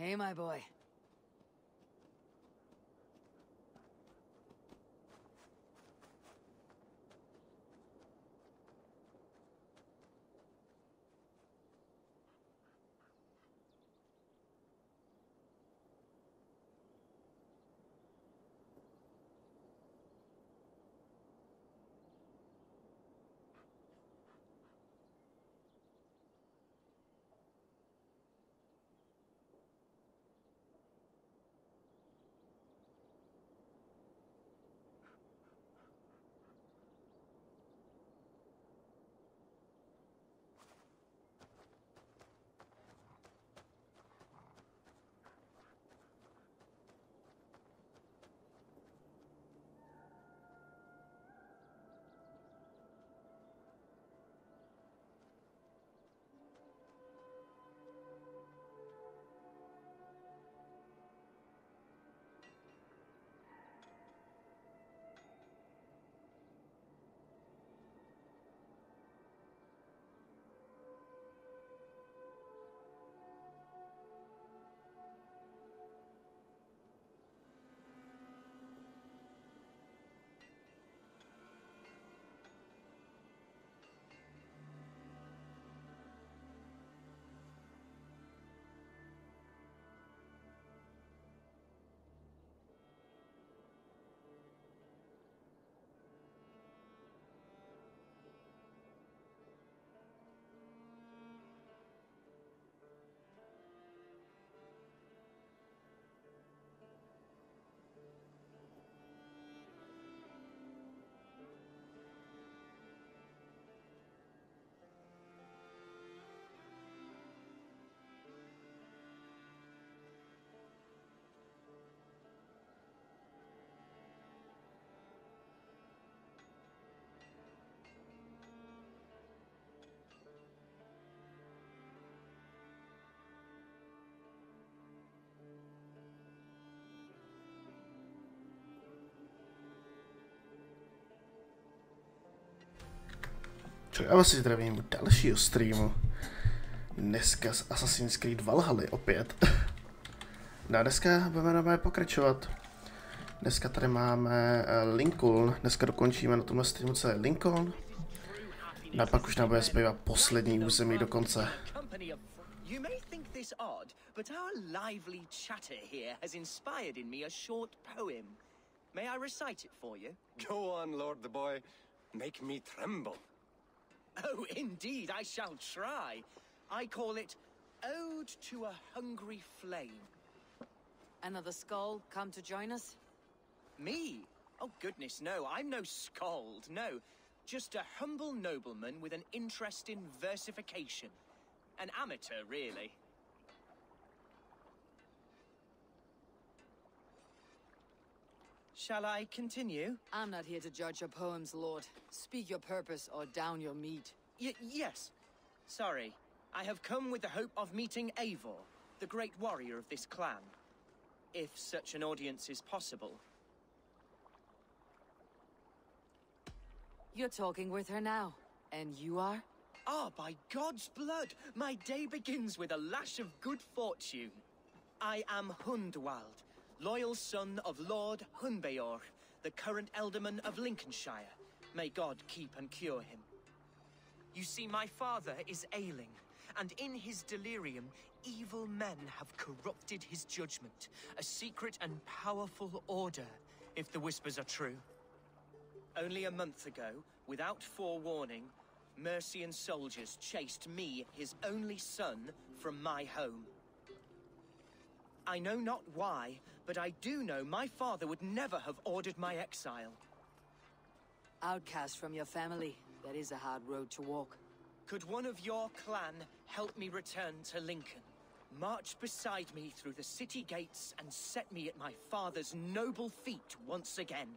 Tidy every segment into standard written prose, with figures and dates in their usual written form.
Hey, my boy. Já vás zdravím u dalšího streamu. Dneska z Assassin's Creed Valhalla opět. No a dneska budeme pokračovat. Dneska tady máme Lincoln. Dneska dokončíme na tomhle streamu celý Lincoln. No a pak už nám bude zbývat poslední území do konce. You may think this odd, but our lively chatter here has inspired in me a short poem. May I recite it for you? Go on, Lord the Boy. Make me tremble. Oh, indeed, I shall try. I call it Ode to a Hungry Flame. Another skull come to join us? Me? Oh, goodness, no, I'm no skald, no. Just a humble nobleman with an interest in versification. An amateur, really. Shall I continue? I'm not here to judge your poems, Lord. Speak your purpose or down your meat. Yes. Sorry. I have come with the hope of meeting Eivor, the great warrior of this clan. If such an audience is possible. You're talking with her now. And you are? Ah, by God's blood, my day begins with a lash of good fortune. I am Hundwald, loyal son of Lord Hunbeor, the current Ealdorman of Lincolnshire. May God keep and cure him. You see, my father is ailing, and in his delirium, evil men have corrupted his judgment. A secret and powerful order, if the whispers are true. Only a month ago, without forewarning, Mercian soldiers chased me, his only son, from my home. I know not why, but I do know my father would never have ordered my exile. Outcast from your family. That is a hard road to walk. Could one of your clan help me return to Lincoln? March beside me through the city gates and set me at my father's noble feet once again.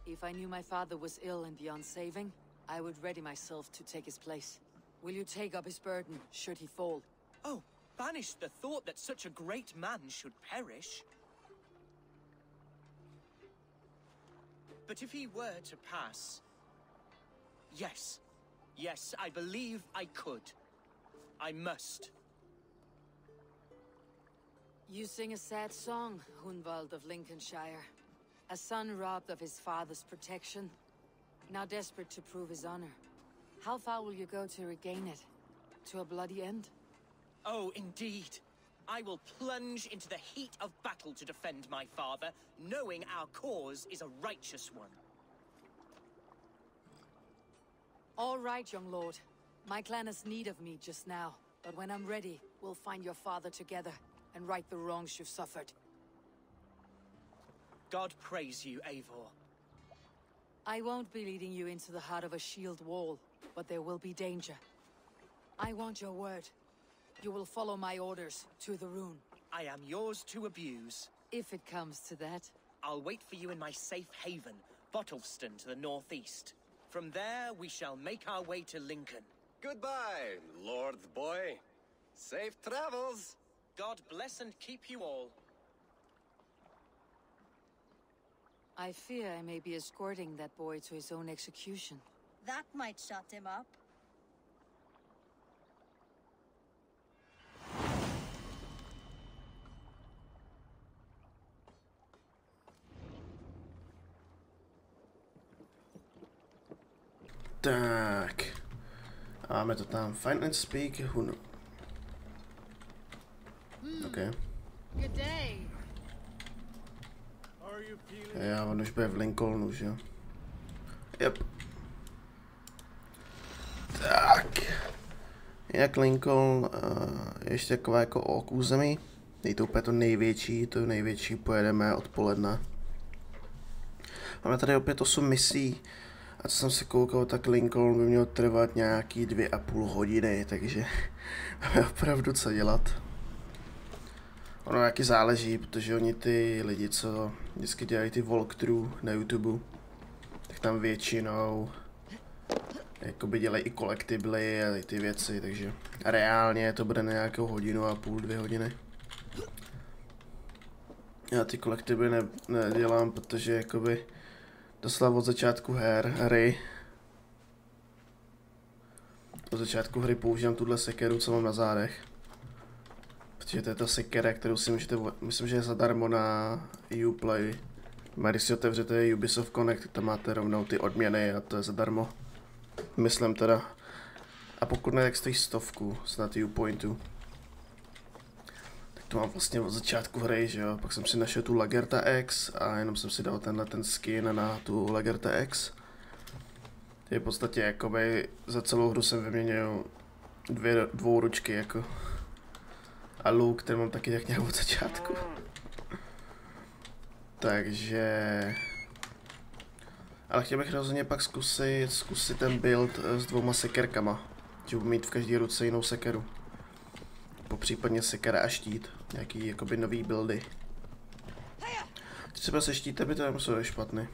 If I knew my father was ill and beyond saving, I would ready myself to take his place. Will you take up his burden, should he fall? Oh, banish the thought that such a great man should perish. But if he were to pass... Yes, Yes, I believe I could. I must. You sing a sad song, Hunwald of Lincolnshire. A son robbed of his father's protection, now desperate to prove his honor. How far will you go to regain it? To a bloody end? Oh, indeed. I will plunge into the heat of battle to defend my father, knowing our cause is a righteous one. All right, young lord. My clan has need of me just now, but when I'm ready, we'll find your father together and right the wrongs you've suffered. God praise you, Eivor. I won't be leading you into the heart of a shield wall, but there will be danger. I want your word. You will follow my orders to the rune. I am yours to abuse. If it comes to that. I'll wait for you in my safe haven, Bottleston to the northeast. From there, we shall make our way to Lincoln. Goodbye, Lord boy. Safe travels. God bless and keep you all. I fear I may be escorting that boy to his own execution. That might shut him up. Tak. A máme to tam. Find and speak Hun. OK. Good day. Já, on už bude v Lincolnu, že jo? Yep. Tak. Jak Lincoln, ještě taková jako ok území. Není to úplně to největší pojedeme odpoledne. Máme tady opět 8 misí. A co jsem si koukal, tak Lincoln by měl trvat nějaký 2,5 hodiny, takže máme opravdu co dělat. Ono taky záleží, protože oni ty lidi, co vždycky dělají ty walkthrough na YouTube, tak tam většinou jakoby dělají i collectibly a ty věci, takže reálně to bude na nějakou 1,5 hodiny, 2 hodiny. Já ty collectibly nedělám, protože jakoby doslova od začátku hry od začátku hry používám tuhle sekeru, co mám na zádech. Protože to je ta sekera, kterou si můžete, myslím, že je zadarmo na Uplay. Když si otevřete Ubisoft Connect, tam máte rovnou ty odměny a to je zadarmo. Myslím teda. A pokud ne, tak stojí 100 snad Upointu. Tak to mám vlastně od začátku hry, že jo. Pak jsem si našel tu Lagerta X a jenom jsem si dal ten skin na tu Lagerta X. Je v podstatě jakoby za celou hru jsem vyměnil dvou ručky jako. A luk, který mám taky tak nějak od začátku. Takže... Ale chtěl bych rozhodně pak zkusit ten build s 2 sekerkama. Že budu mít v každé ruce jinou sekeru. Popřípadně sekera a štít. Nějaký jakoby nový buildy. Třeba se štítem by to nemuselo špatný.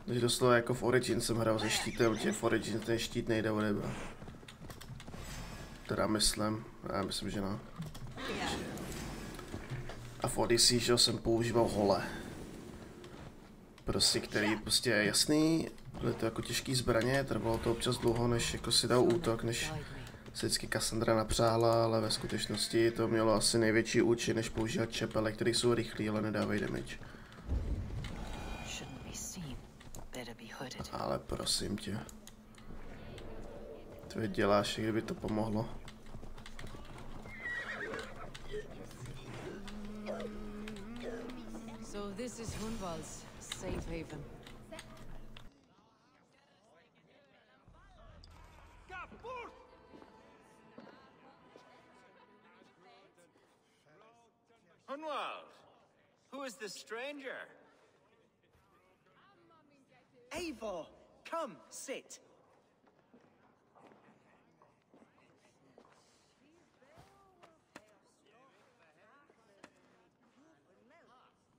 Takže doslova jako v Origin jsem hrál se štítem, protože v Origin ten štít nejde odebrat. Teda myslím, já myslím, že ne. A v Odyssey, že jsem používal hole. Prostě, který prostě je jasný, byly to jako těžký zbraně, trvalo to občas dlouho, než jako si dal útok, než se vždycky Cassandra napřáhla, ale ve skutečnosti to mělo asi největší účin, než používat čepele, které jsou rychlí, ale nedávají damage. Ale prosím tě. Ty děláš, kdyby to pomohlo. So this is Hunwald's safe haven. Hunwald, who is this stranger? Eivor, come, sit.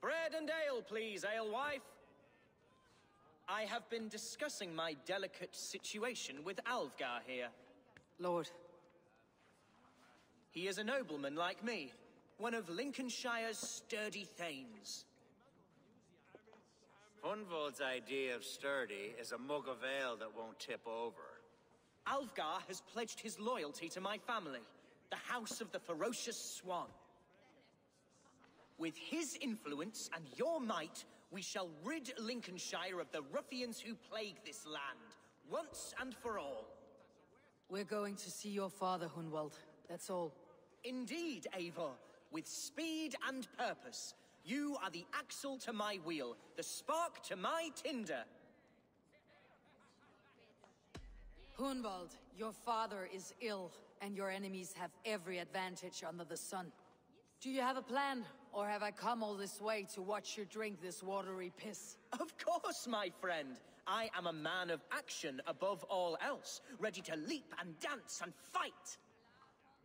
Bread and ale, please, alewife. I have been discussing my delicate situation with Alvgar here. Lord. He is a nobleman like me, one of Lincolnshire's sturdy thanes. Hunvald's idea of sturdy is a mug of ale that won't tip over. Alfgar has pledged his loyalty to my family, the House of the Ferocious Swan. With his influence and your might, we shall rid Lincolnshire of the ruffians who plague this land, once and for all. We're going to see your father, Hunwald. That's all. Indeed, Eivor. With speed and purpose. You are the axle to my wheel, the spark to my tinder. Hunwald, your father is ill, and your enemies have every advantage under the sun. Do you have a plan, or have I come all this way to watch you drink this watery piss? Of course, my friend. I am a man of action above all else, ready to leap and dance and fight.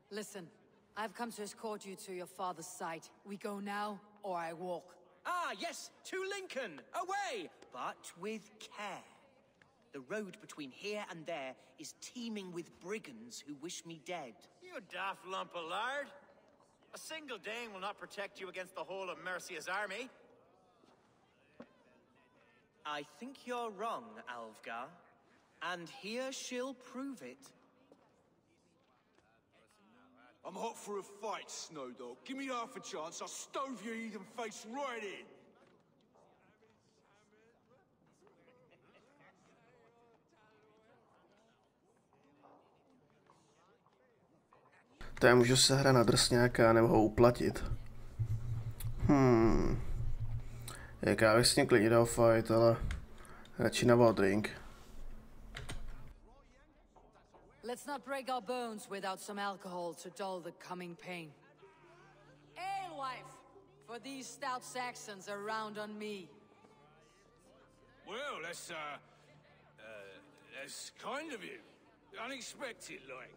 Listen, I've come to escort you to your father's side. We go now, or I walk. Ah, yes, to Lincoln! Away! But with care. The road between here and there is teeming with brigands who wish me dead. You daft lump of lard! A single Dane will not protect you against the whole of Mercia's army. I think you're wrong, Alfgar. And here she'll prove it. I'm hot for a fight, Snowdog. Give me half a chance, I'll stove your heathen face right in. To já můžu se hrát na drsňáka, nebo ho uplatit. Já bych s ním klidně dal fight, ale radši na Waldring. Let's not break our bones without some alcohol to dull the coming pain. Alewife, for these stout Saxons are round on me. Well, that's kind of you. Unexpected, like.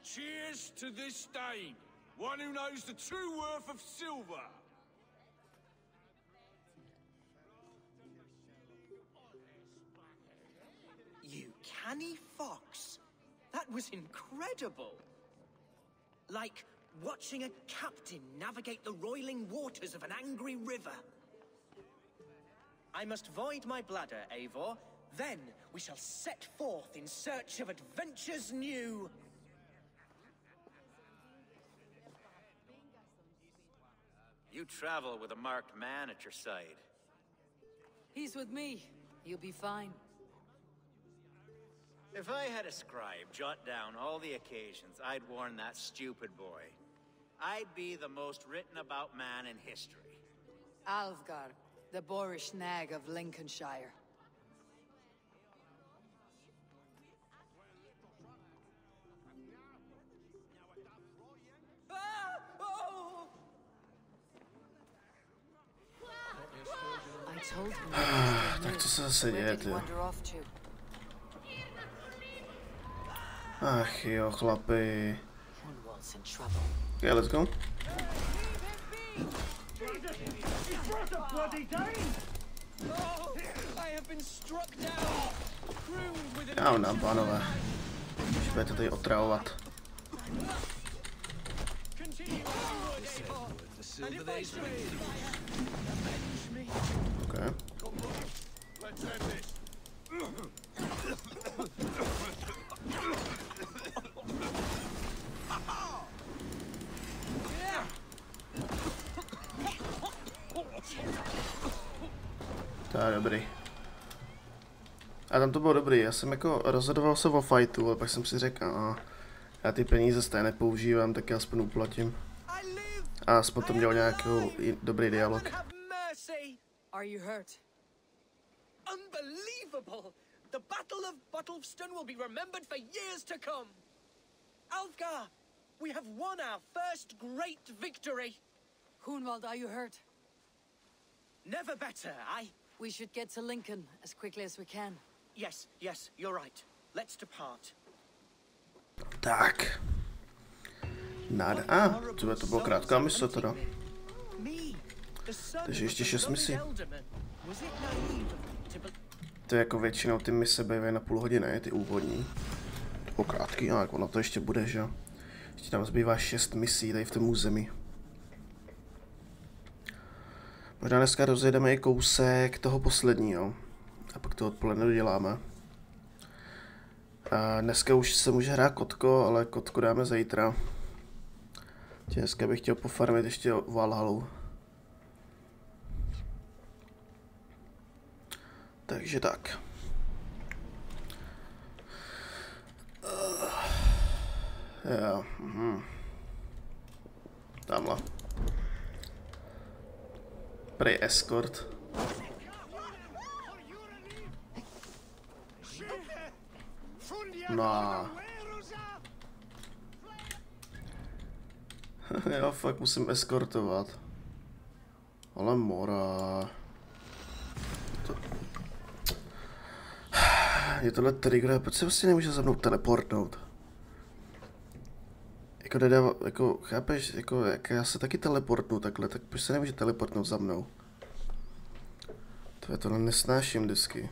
Cheers to this Dane, one who knows the true worth of silver. You canny fox. That was incredible. Like watching a captain navigate the roiling waters of an angry river. I must void my bladder, Eivor. Then we shall set forth in search of adventures new. You travel with a marked man at your side. He's with me. You'll be fine. If I had a scribe jot down all the occasions I'd warn that stupid boy, I'd be the most written about man in history. Alfgar, the boorish nag of Lincolnshire. I told him Tak co se zase děje, ty? Ach jo, chlapi. Okay, let's go. Já ho dám, pánové. Když budete tady otravovat. Okay. To je dobrý. A tam to bylo dobrý, já jsem jako rozhodoval se o fightu, ale pak jsem si řekl, já ty peníze stejně nepoužívám, tak já aspoň uplatím. A aspoň to měl nějaký dobrý dialog. Are you hurt? Unbelievable! The Battle of Bottlefston will be remembered for years to come. Alfgar, we have won our first great victory. Hunwald, are you hurt? Never better, We should get to Lincoln as quickly as we can. Yes, you're right. Let's depart. Tak. Náda. To bylo krátká mise teda. Takže ještě 6 misí. To je jako většinou ty mise bývají na půl hodiny, ty úvodní. O krátký, ale ono to ještě bude, že jo. Ještě tam zbývá 6 misí tady v tom území. Možná dneska rozjedeme i kousek toho posledního. A pak to odpoledne doděláme. A dneska už se může hrát kotko, ale kotko dáme zítra. Dneska bych chtěl pofarmit ještě Valhalu. Takže tak. Jo. Tamhle. Prej escort. No. Jo, fakt musím eskortovat. Ale mora. Je tohle trigger, proč se vlastně nemůže za mnou teleportnout? Jako nedává, jako chápeš, jako jak já se taky teleportnu takhle, tak proč se nemůže teleportnout za mnou? To je tohle nesnáším vždycky.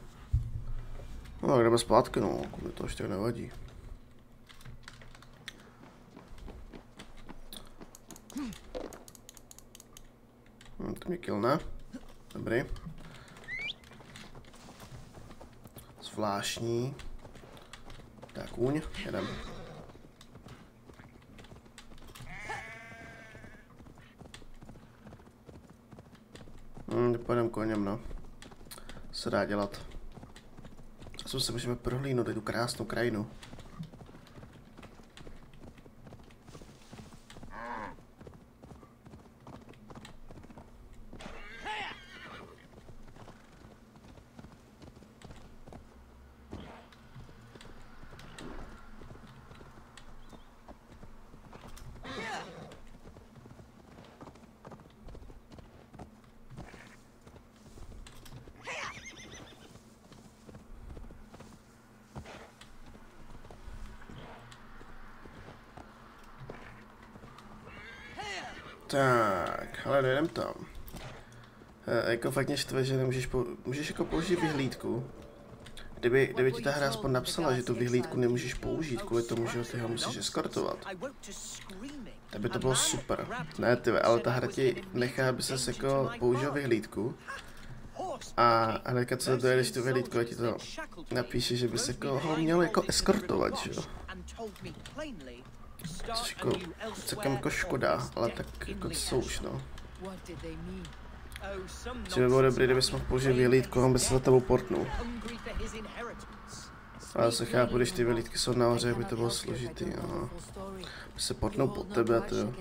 No, jdeme zpátky, no, mi to ještě nevadí. To mě killne. Dobrý. Zvláštní. Tak, kůň, jedem. Půjdem koněm, no. Se dá dělat. A se můžeme prohlídnout tu krásnou krajinu. Tak, ale dojedem tam. Jako fakt mě štve, že nemůžeš můžeš jako použít vyhlídku. Kdyby ti ta hra aspoň napsala, že tu vyhlídku nemůžeš použít, kvůli tomu, že ty ho musíš eskortovat. Tak by to bylo super. Ne ty, ale ta hra ti nechá, aby ses jako použil vyhlídku. A hnedka co dojedeš tu vyhlídku, a ti to napíše, že bys jako ho měl jako eskortovat, že jo. Což jako celkem jako škoda, ale tak jako co už, no. Že by bylo dobrý, kdybys mohl použít vyhlídku, on by se za tebou portnul. Ale se chápu, když ty vyhlídky jsou nahoře, by to bylo složitý, no. By se portnou pod tebe, to jo.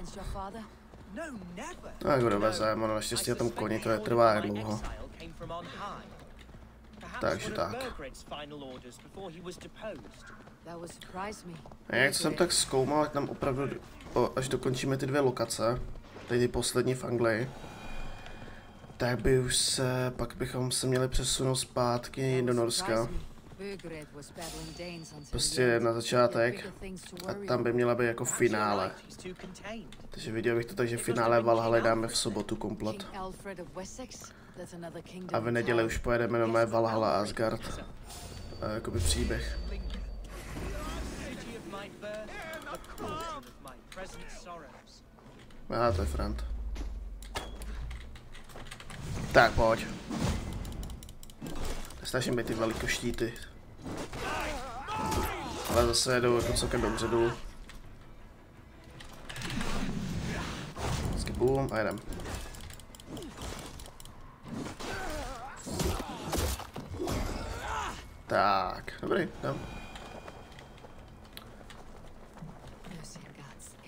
No jako dovezem, ono naštěstí na tom koni, to netrvá jak dlouho. Takže tak. A jak jsem tak zkoumal, ať nám opravdu, až dokončíme ty 2 lokace, tady ty poslední v Anglii, tak by už se, pak bychom se měli přesunout zpátky do Norska. Prostě na začátek a tam by měla být jako finále. Takže viděl bych to tak, že finále Valhaly dáme v sobotu komplet. A v neděli už pojedeme na mé Valhalla a Asgard. Jakoby příběh. Aha, to je Frant. Tak, pojď. Snažím být ty velikoštíty. Ale zase jedou jako celkem dobře dolů. Vždycky boom a jedem. Tak, dobrý, jdem.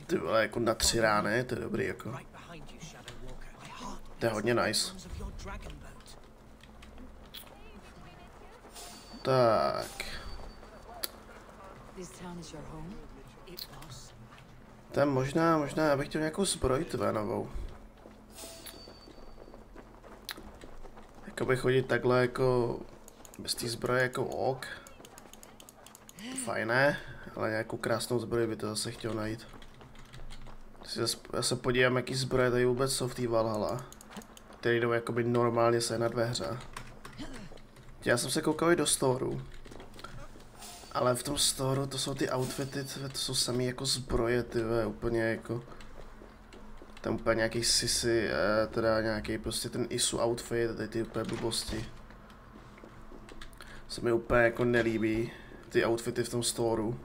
Ty vole, jako na 3 rány, to je dobrý, jako. To je hodně nice. Tak. Tam možná, já bych chtěl nějakou zbroj tvé novou. Jakoby chodit takhle jako bez té zbroje jako ok. Fajné, ale nějakou krásnou zbroj by to zase chtěl najít. Já se podívám, jaký zbroje tady vůbec jsou v té Valhalla, které jdou jakoby normálně sehnat ve hře. Já jsem se koukal i do storu. Ale v tom storu to jsou ty outfity, to jsou samý jako zbroje, ty úplně jako... Tam úplně nějaký sisi, teda nějaký prostě ten ISU outfit, tady ty úplně blbosti. Se mi úplně jako nelíbí, ty outfity v tom storu.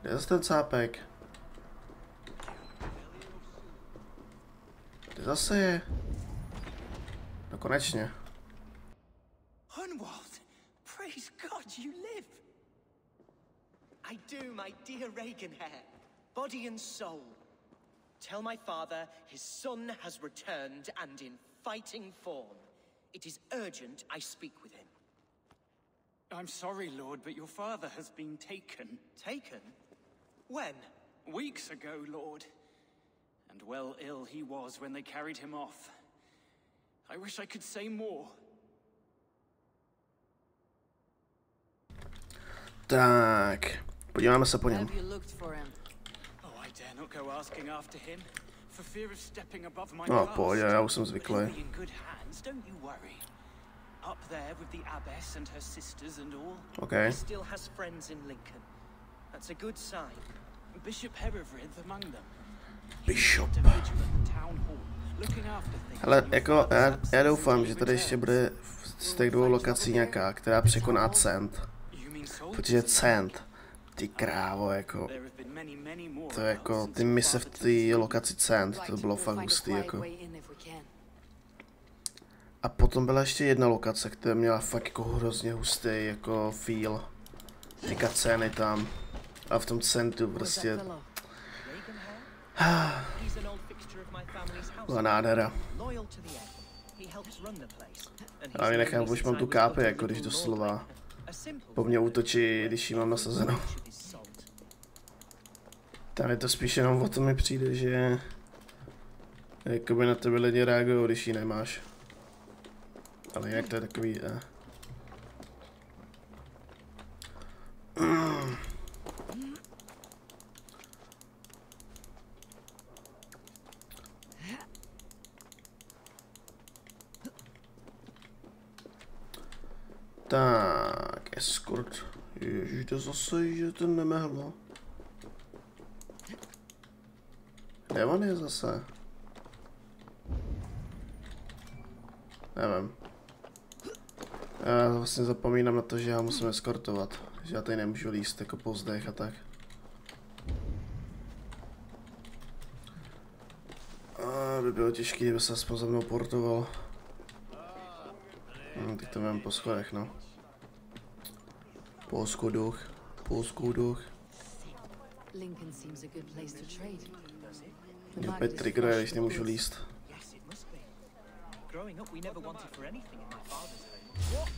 Kde je zase ten cápek? Kde zase je? No konečně. Hunwald, praise God you live. I do, my dear Reaganhair, body and soul. Tell my father his son has returned and in fighting form. It is urgent I speak with him. I'm sorry, Lord, but your father has been taken. Taken? When? Weeks ago, Lord. And well ill he was when they carried him off. I wish I could say more. Tak, podíváme se po něm. Have you looked for him? Oh, I dare not go asking after him, for fear of stepping above my No, past. pojď, já už jsem But zvyklý. he'll be in good hands, don't you worry. Up there with the abbess and her sisters and all. Okay. He still has friends in Lincoln. That's a good sign. Bishop Herefrith among them. Bishop. Kept a vigil at the town hall, looking after things. Hele, when your jako father's absence já doufám, until že he tady ještě returns. bude z těch dvou lokací nějaká, která překoná Cent. You mean soldiers? Protože Cent, ty krávo, jako, There have been many more to je of us jako, since ty your mise v father took his té lokaci Cent, to bylo fakt hustý, jako. A potom byla ještě jedna lokace, která měla fakt jako hrozně hustý, jako feel. Ty ceny tam. A v tom Centu prostě, He's an old fixture of my family's house. byla nádhera. Loyal to the end. He helps run the place. And Ale he's nechápu, known me už mám since tu I was kápi, but a jako když little doslova lordling. A simple po mně útočí, když jí mám nasazenou. wretch of his salt. Tam je to spíš jenom o tom mi přijde, že jakoby na tebe lidi reagují, když ji nemáš. Ale jinak to je takový, Tak, escort. Ježiš, to zase, že to nemehlo. Kde on je zase? Nevím. Já vlastně zapomínám na to, že já musím eskortovat. Že já tady nemůžu líst jako po zdech a tak. A by bylo těžké, kdyby se aspoň za mnou portoval. Teď to mám po schodech, no. Po schodech. Lincoln seems a good place to trade. Mě opět triggeruje, když nemůžu líst. Yes, it must be. Growing up, we never wanted for anything in my father's home.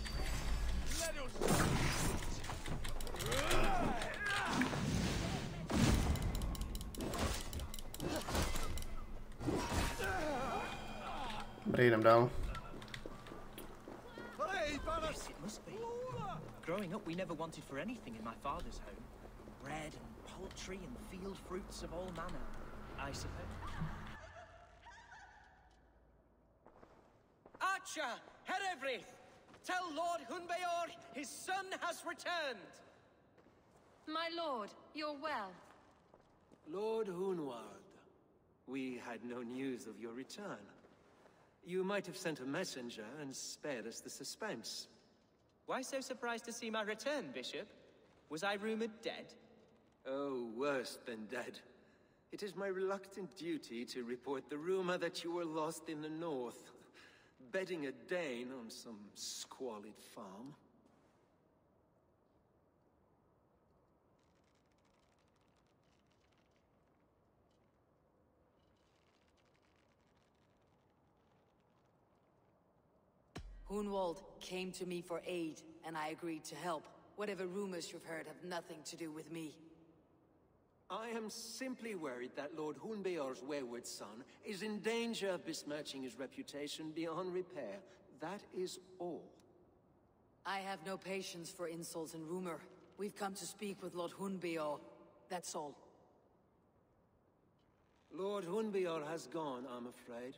Dobrý, jdem dál. Yes, it must be. Growing up, we never wanted for anything in my father's home. Bread and poultry and field fruits of all manner, I suppose. Archer, Herefrith, tell Lord Hunbeor his son has returned. My lord, you're well. Lord Hunwald, we had no news of your return. You might have sent a messenger and spared us the suspense. Why so surprised to see my return, Bishop? Was I rumored dead? Oh, worse than dead. It is my reluctant duty to report the rumor that you were lost in the north, bedding a Dane on some squalid farm. Hunwald came to me for aid, and I agreed to help. Whatever rumors you've heard have nothing to do with me. I am simply worried that Lord Hunbeor's wayward son is in danger of besmirching his reputation beyond repair. That is all. I have no patience for insults and rumor. We've come to speak with Lord Hunbeor. That's all. Lord Hunbeor has gone, I'm afraid.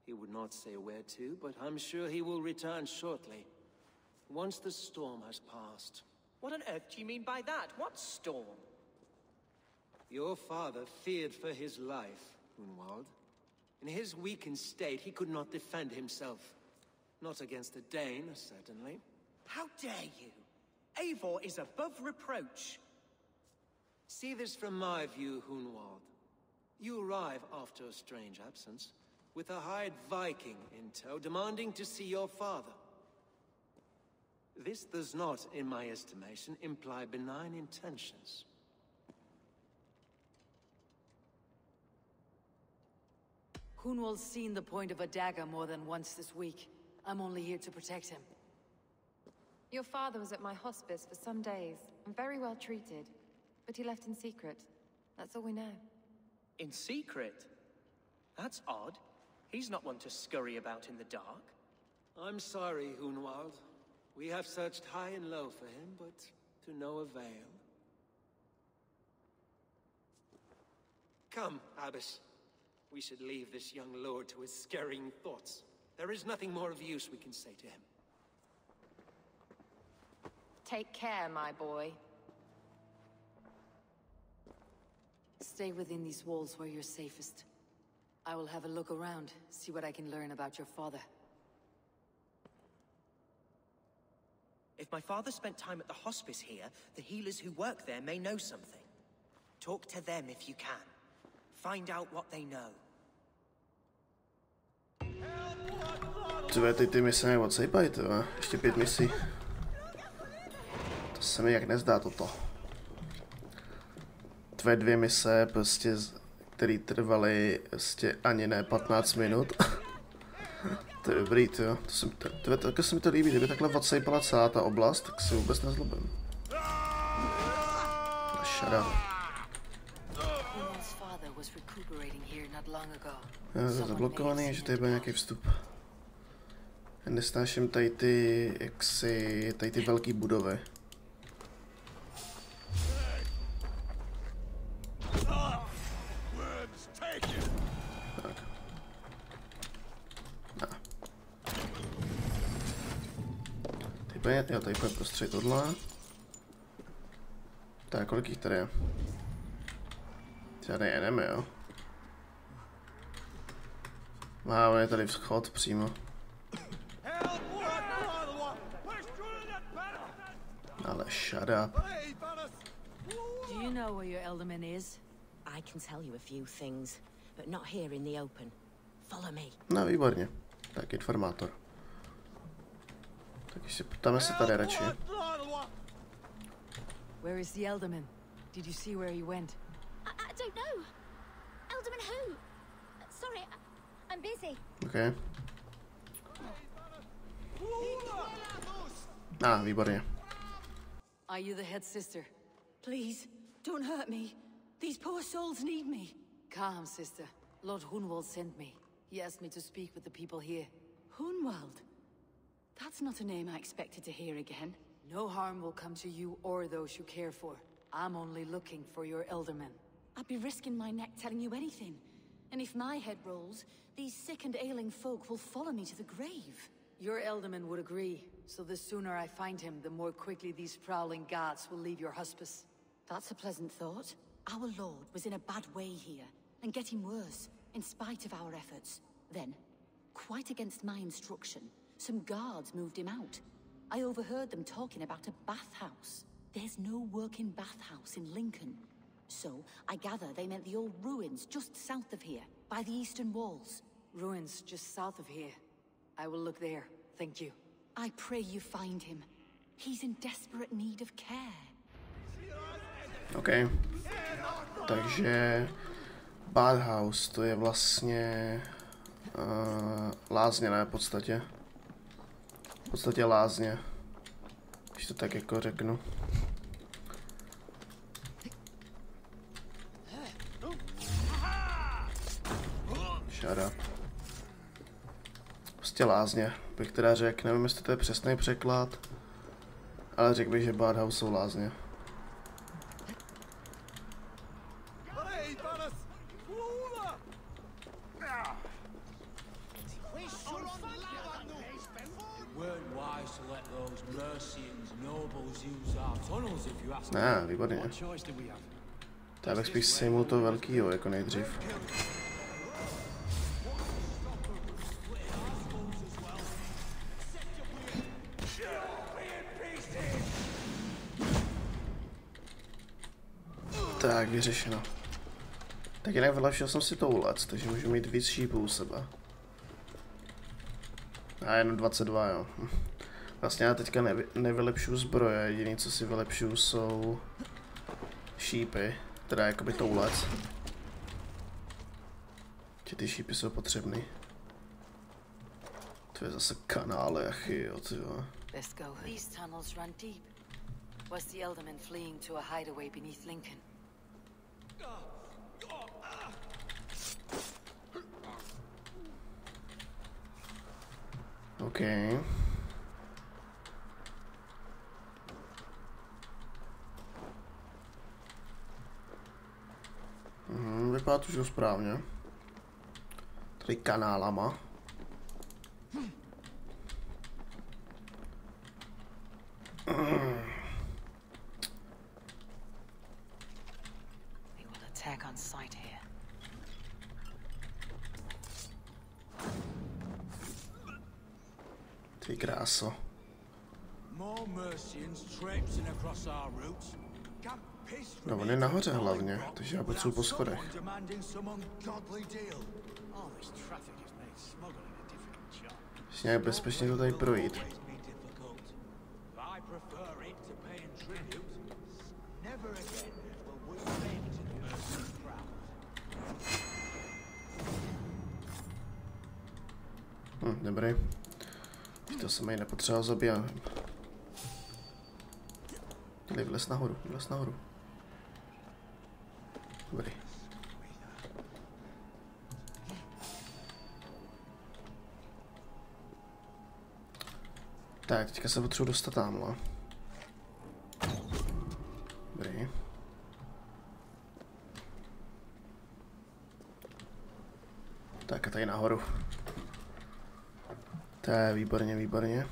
He would not say where to, but I'm sure he will return shortly. once the storm has passed. What on earth do you mean by that? What storm? Your father feared for his life, Hunwald. In his weakened state, he could not defend himself. Not against a Dane, certainly. How dare you? Eivor is above reproach. See this from my view, Hunwald. You arrive after a strange absence, with a hired Viking in tow, demanding to see your father. This does not, in my estimation, imply benign intentions. Hunwald's seen the point of a dagger more than once this week. I'm only here to protect him. Your father was at my hospice for some days, and very well treated. But he left in secret. That's all we know. In secret? That's odd. He's not one to scurry about in the dark. I'm sorry, Hunwald. We have searched high and low for him, but to no avail. Come, Abbess. We should leave this young lord to his scurrying thoughts. There is nothing more of use we can say to him. Take care, my boy. Stay within these walls where you're safest. I will have a look around, see what I can learn about your father. If my father spent time at the hospice here, the healers who work there may know something. Talk to them if you can. Find out what they know. Tyve, ty mise mě odsejpají, tyve. Ještě 5 misí. To se mi jak nezdá toto. Tvé 2 mise, prostě, které trvaly prostě ani ne 15 minut. To je dobrý, tyjo. Taky se mi to líbí, kdyby takhle odsejpala celá ta oblast, tak si vůbec nezlobím. Shut up. Já jsem zablokovaný, že tady byl nějaký vstup. Nesnáším tady ty, tady ty velký budovy. Tak. Tady půjde prostředit tohle. Tak, kolik jich tady je? Žádný enemy, jo? On je tady vchod přímo. Ale shut up. Do you know where your Elderman is? I can tell you a few things, but not here in the open. Follow me. No, výborně. Tak, informátor. Tak ještě ptáme se tady radši. Where is the Elderman? Did you see where he went? I don't know. Elderman who? Sorry, I'm busy. Okay. Výborně. Are you the head sister? Please, don't hurt me. These poor souls need me. Calm, sister. Lord Hunwald sent me. He asked me to speak with the people here. Hunwald? That's not a name I expected to hear again. No harm will come to you or those you care for. I'm only looking for your Elderman. I'd be risking my neck telling you anything. And if my head rolls, these sick and ailing folk will follow me to the grave. Your Elderman would agree. So the sooner I find him, the more quickly these prowling guards will leave your hospice. That's a pleasant thought. Our lord was in a bad way here, and getting worse, in spite of our efforts. Then, quite against my instruction, some guards moved him out. I overheard them talking about a bathhouse. There's no working bathhouse in Lincoln. So, I gather they meant the old ruins just south of here, by the eastern walls. Ruins just south of here. I will look there. Thank you. I pray you find him. He's in desperate need of care. OK. Takže bathhouse, to je vlastně lázně, ne, v podstatě. V podstatě lázně. Když to tak jako řeknu. Shut up. Prostě lázně, bych teda řekl, nevím, jestli to je přesný překlad, ale řekl bych, že bathhouse jsou lázně. Weren't wise to let those Ne, výborně. Já bych spíš sejmul to velkýho jako nejdřív. Tak, vyřešeno. Tak jinak vylepšil jsem si to úlec, takže můžu mít víc šípů u sebe. A jenom 22, jo. Vlastně já teďka nevylepšuju zbroje, jediný co si vylepšuju jsou šípy, teda jakoby toulec. Ty šípy jsou potřebný. To je zase kanály, achy, jo, tyjo. Let's go. These tunnels run deep. Was the Elderman fleeing to a hideaway beneath Lincoln? OK. Vypadá to, že správně. Tady kanálama. They will attack on sight here. Ty kráso. No on je nahoře hlavně, takže já potřebuji po schodech. Musím nějak bezpečně to tady projít. Dobrý. To jsem jej nepotřeboval zabíjet. Tady vlez nahoru, vlez nahoru. Dobrý. Tak, teďka se potřebuji dostat tamhle. Dobrý. Tak a tady nahoru. To je výborně, výborně.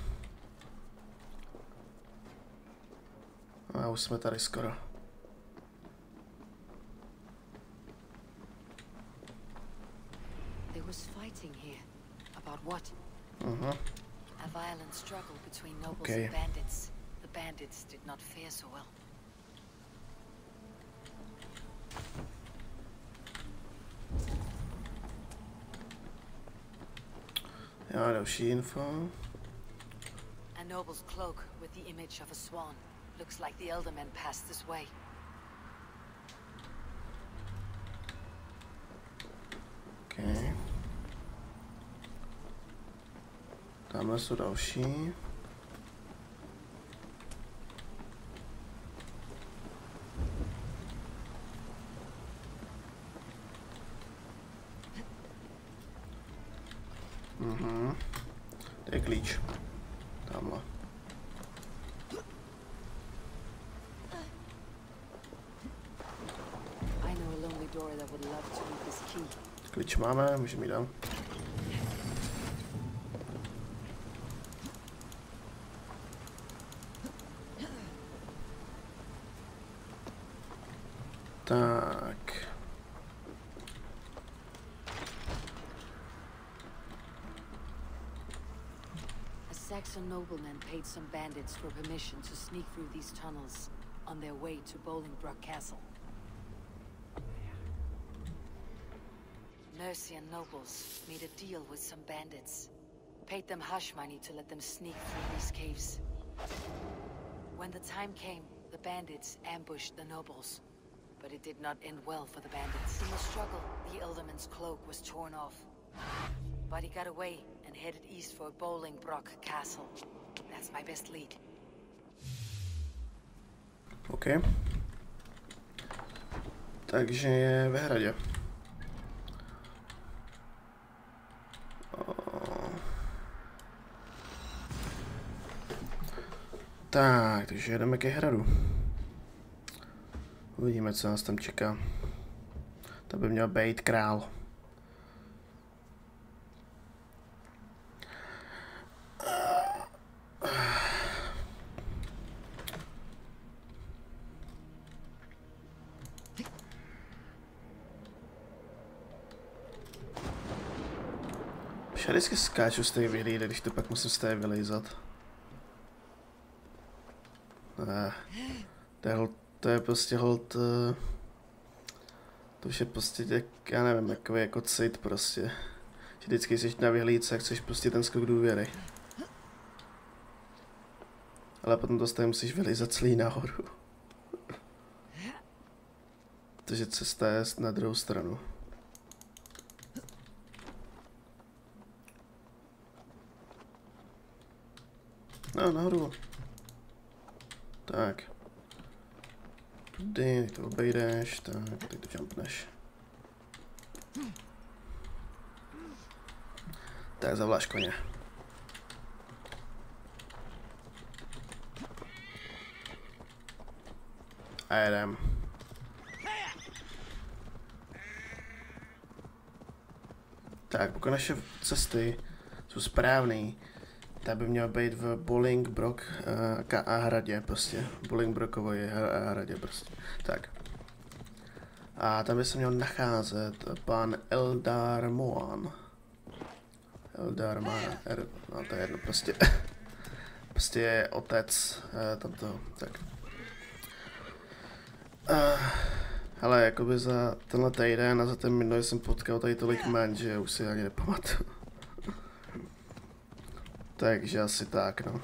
A už jsme tady skoro. There was fighting here. About what? A violent struggle between nobles and bandits. The bandits did not fare so well. Já další info. A noble's cloak with the image of a swan. Looks like the Eldermen passed this way. Okay. Tamhle jsou další. To je klíč. Tamhle. Klíč máme, můžeme jít dál. Tak. A Saxon nobleman paid some bandits for permission to sneak through these tunnels on their way to Bolingbroke Castle. Mercian nobles made a deal with some bandits. Paid them hush money to let them sneak through these caves. When the time came, the bandits ambushed the nobles. But it did not end well for the bandits. In the struggle, the Elderman's cloak was torn off. But he got away and headed east for Bolingbroke Castle. That's my best lead. OK. Takže je ve hradě. Tak, takže jedeme ke hradu. Uvidíme, co nás tam čeká. To by měl být král. Já vždycky skáču z té vyhlídek, když to pak musím z té vylejzat. To je prostě hold... To už je prostě, já nevím, takový jako cit prostě. Že vždycky jsi na vyhlídce, chceš prostě ten skok důvěry. Ale potom to stejně musíš vylejzat celý nahoru. Takže cesta je na druhou stranu. No, nahoru. Tak. Tudy, to obejdeš, tak, teď to jumpneš. Tak, zavláš koně. A jedem. Tak, pokud naše cesty jsou správný, tak by měl být v Bolingbroke a hradě prostě. Bolingbrokově hradě prostě. Tak. A tam by se měl nacházet pan Eldar Moan. Eldar Moan, no to je jedno prostě. Prostě je otec tamto, tak. Ale jakoby za tenhle týden a za ten minulý jsem potkal tady tolik men, že už si ani nepamatuju. Takže asi tak, no.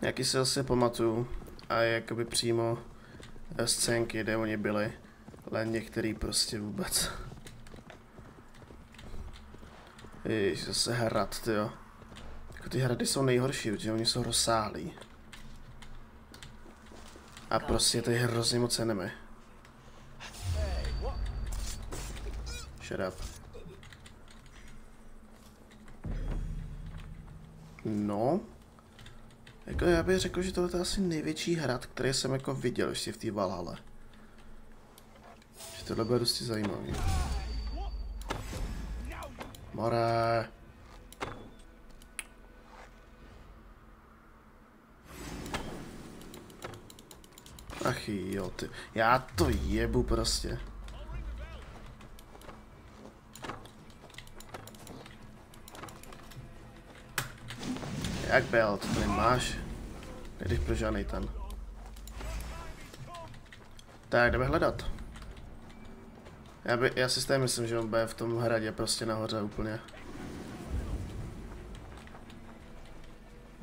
Jaký si asi pamatuju a jakoby přímo scénky, kde oni byli, ale některý prostě vůbec. Ježiš, zase hrad, tyjo. Jako ty hrady jsou nejhorší, protože oni jsou rozsáhlí. A prostě to je hrozně moc enemy. Shut up. No. Jako já bych řekl, že tohle je asi největší hrad, který jsem jako viděl ještě v té Valhalle. Že tohle bude dosti zajímavý. More. Ach jo, ty. Já to jebu prostě. Jak byl, to tady máš? Nejdeš pro žádnej ten. Tak, jdeme hledat. Já si stejně myslím, že on bude v tom hradě prostě nahoře úplně.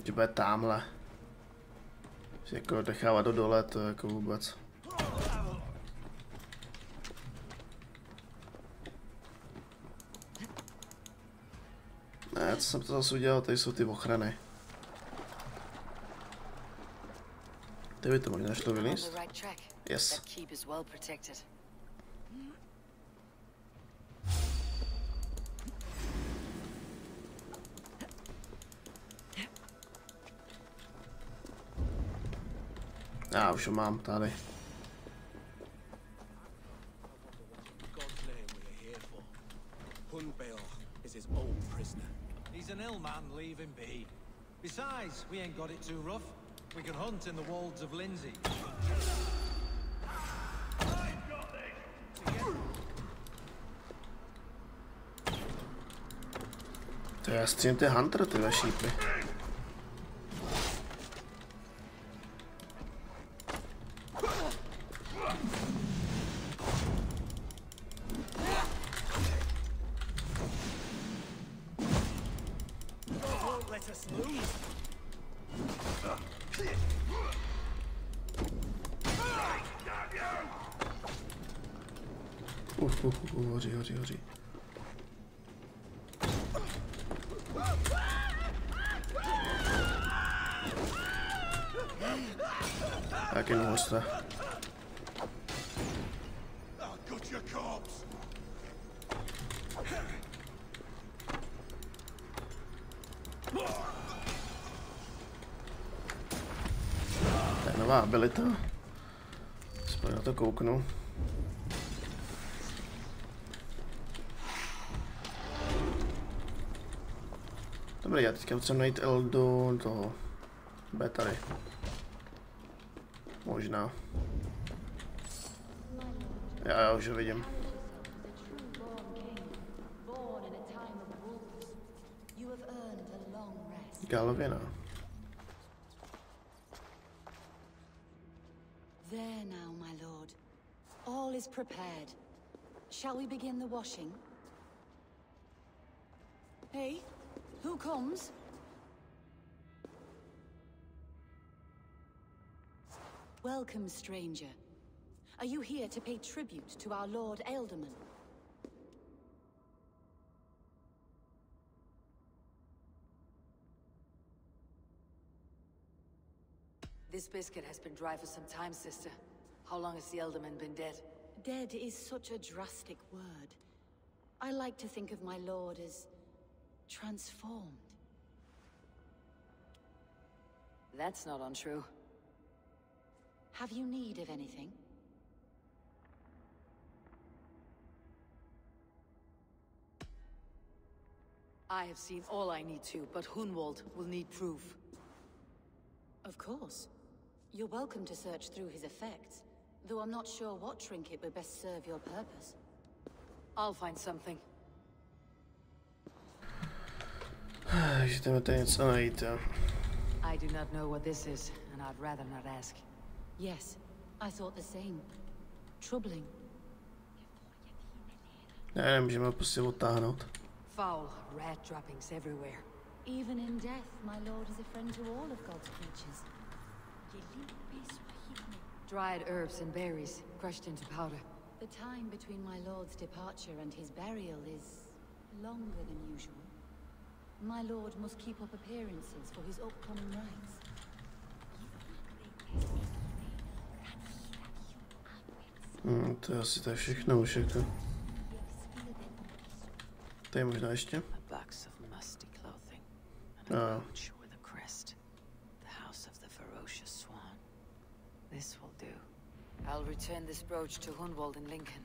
Že bude tamhle. Že jako nechávat do dole, to jako vůbec. Ne, co jsem to zase udělal, tady jsou ty ochrany. Ty by to možná šlo vylíst? Yes. Já už ho mám tady. Hunbeor is his old prisoner. He's an ill man, leave him be. Besides, we ain't got it too rough. We can hunt in the wolds of Lindsay. To já střím ty Hunter, ty šípy. Hoří. Tak jen hořte. Tak nová abilita. Aspoň na to kouknu. Dobrý, já teďka potřebuji najít Eldu toho. Bude tady. Možná. Já už ho vidím. Galvina. There now, my lord. All is prepared. Shall we begin the washing? Hey, who comes? Welcome, stranger. Are you here to pay tribute to our Lord Ealdorman? This biscuit has been dry for some time, sister. How long has the Ealdorman been dead? Dead is such a drastic word. I like to think of my lord as transformed. That's not untrue. Have you need of anything? I have seen all I need to, but Hunwald will need proof. Of course. You're welcome to search through his effects, though I'm not sure what trinket would best serve your purpose. I'll find something. I do not know what this is, and I'd rather not ask. Yes, I thought the same. Troubling. Ne, můžeme ho prostě odtáhnout. Foul rat droppings everywhere. Even in death, my lord is a friend to all of God's creatures. Dried herbs and berries, crushed into powder. The time between my lord's departure and his burial is longer than usual. My lord must keep up appearances for his upcoming rites. To je asi to všechno už jako. To je možná ještě. This will do. I'll return this brooch to Hunwald in Lincoln.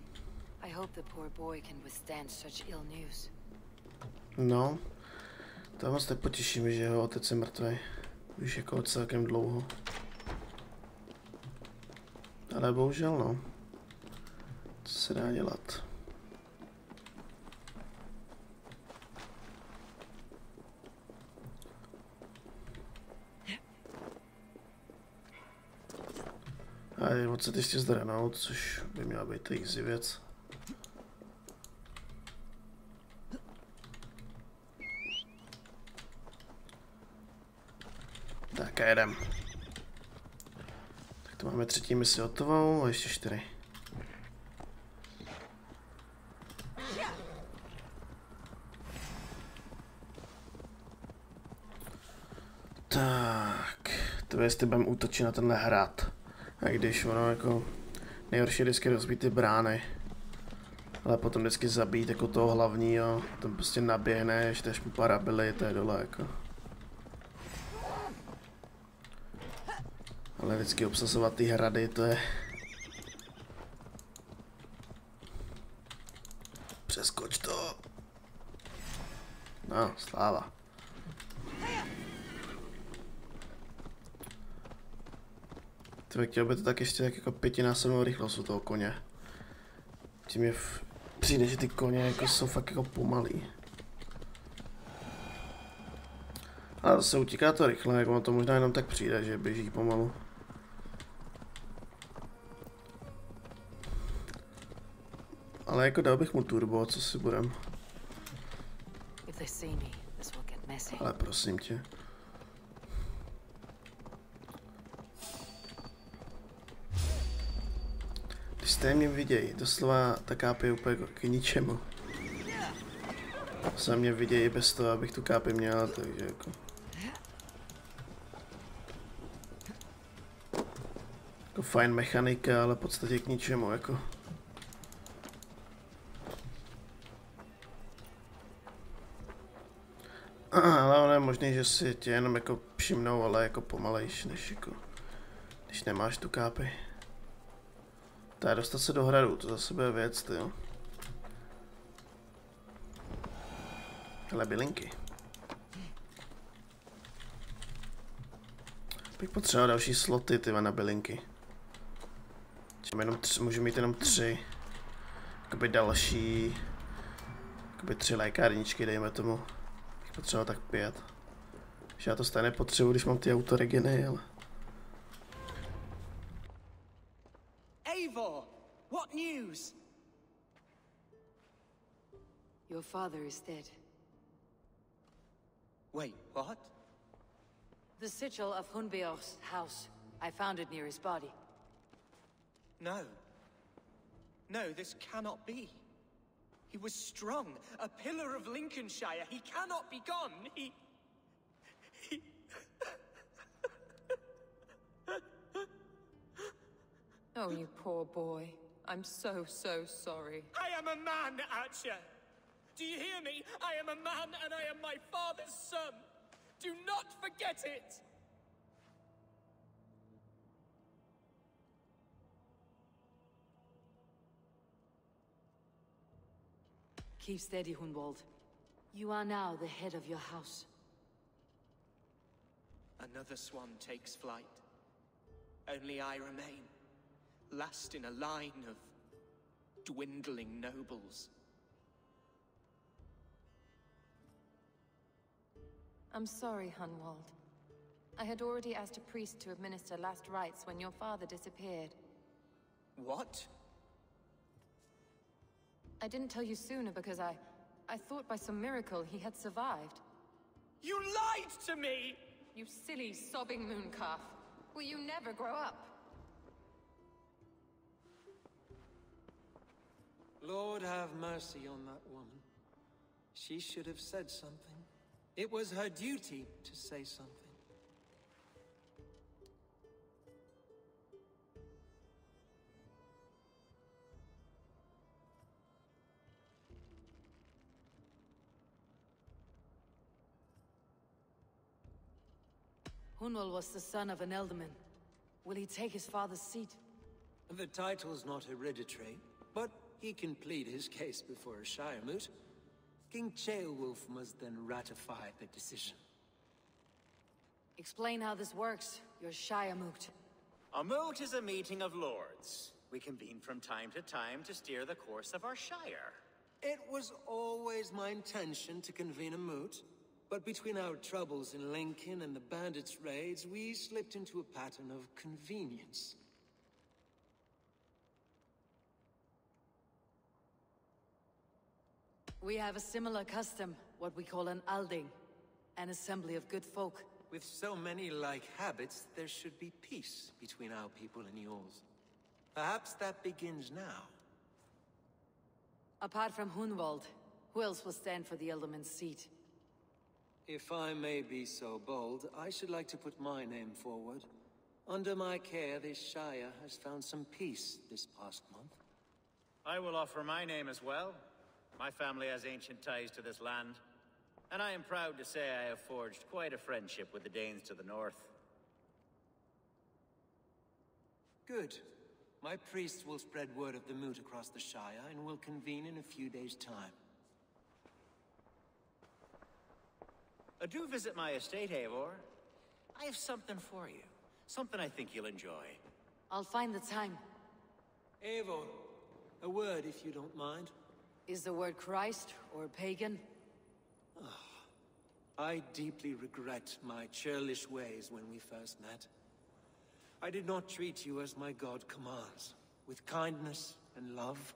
I hope the poor boy can withstand such ill news. No, to moc nepotěšíme, že jeho otec je mrtvý. Už jako celkem dlouho. Ale bohužel no. Co se dá dělat? A je odsaď ještě zdrhnout, což by měla být easy věc. Tak a jedem. Tak to máme třetí misi hotovou a ještě 4. Tak, to je, jestli budeme útočit na tenhle hrad. A když ono jako nejhorší vždycky rozbít ty brány. Ale potom vždycky zabít jako toho hlavního, tam prostě naběhneš, jdeš mu parabily, to je dole jako. Ale vždycky obsazovat ty hrady, to je... Přeskoč to. No, sláva. Tyhle, chtěl by to tak ještě tak jako 5násobnou rychlost u toho koně. Tím mě přijde, že ty koně jako jsou fakt jako pomalý. Ale zase utíká to rychle, jako to možná jenom tak přijde, že běží pomalu. Ale jako dal bych mu turbo, co si budem. Ale prosím tě. Když jste mě vidějí, doslova ta kápy je úplně k ničemu. Se mě vidějí bez toho, abych tu kápy měl, takže jako... Jako fajn mechanika, ale v podstatě k ničemu, jako... Ale ono je možný, že si tě jenom jako všimnou, ale jako pomalejš, než jako... Když nemáš tu kápy. Tak dostat se do hradu, to zase bude věc, jo. Hele, bylinky. Bych potřeboval další sloty, tyva, na bylinky. Můžu mít jenom 3. Jakoby další... Jakoby 3 lékárničky, dejme tomu. Bych potřeboval tak 5. Že já to stejně potřebuji, když mám ty autoregeny, ale... Eivor, what news? Your father is dead. Wait, what? The sigil of Hunbeor's house. I found it near his body. No. No, this cannot be. He was strong, a pillar of Lincolnshire. He cannot be gone. He... Oh, you poor boy. I'm so sorry. I am a man, Archer. Do you hear me? I am a man and I am my father's son. Do not forget it. Keep steady, Hunwald. You are now the head of your house. Another swan takes flight. Only I remain, last in a line of dwindling nobles. I'm sorry, Hunwald. I had already asked a priest to administer last rites when your father disappeared. What? I didn't tell you sooner because I thought by some miracle he had survived. You lied to me! You silly, sobbing mooncalf. Will you never grow up? Lord have mercy on that woman. She should have said something. It was her duty to say something. Hunwald was the son of an Elderman. Will he take his father's seat? The title's not hereditary, but he can plead his case before a Shire moot. King Ceolwulf must then ratify the decision. Explain how this works, your Shire moot. A moot is a meeting of lords. We convene from time to time to steer the course of our Shire. It was always my intention to convene a moot, but between our troubles in Lincoln and the bandits' raids, we slipped into a pattern of convenience. We have a similar custom, what we call an Alding, an assembly of good folk. With so many like habits, there should be peace between our people and yours. Perhaps that begins now. Apart from Hunwald, who else will stand for the Elderman's seat? If I may be so bold, I should like to put my name forward. Under my care, this Shire has found some peace this past month. I will offer my name as well. My family has ancient ties to this land, and I am proud to say I have forged quite a friendship with the Danes to the north. Good. My priests will spread word of the moot across the Shire, and will convene in a few days' time. Do visit my estate, Eivor. I have something for you. Something I think you'll enjoy. I'll find the time. Eivor, a word if you don't mind. Is the word Christ or pagan? I deeply regret my churlish ways when we first met. I did not treat you as my god commands, with kindness and love.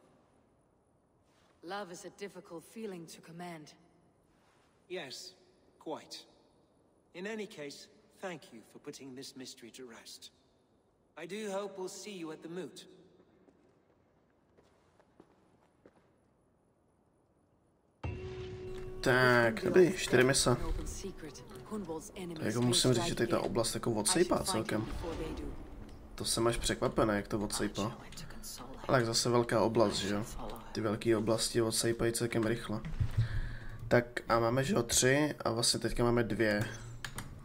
Love is a difficult feeling to command. Yes, quite. In any case, thank you for putting this mystery to rest. I do hope we'll see you at the moot. Tak, dobrý, 4 mise. Tak jako musím říct, že tady ta oblast jako odsejpá celkem. To jsem až překvapený, jak to odsejpá. Ale tak zase velká oblast, že jo? Ty velké oblasti odsejpají celkem rychle. Tak a máme, že jo, 3 a vlastně teďka máme 2.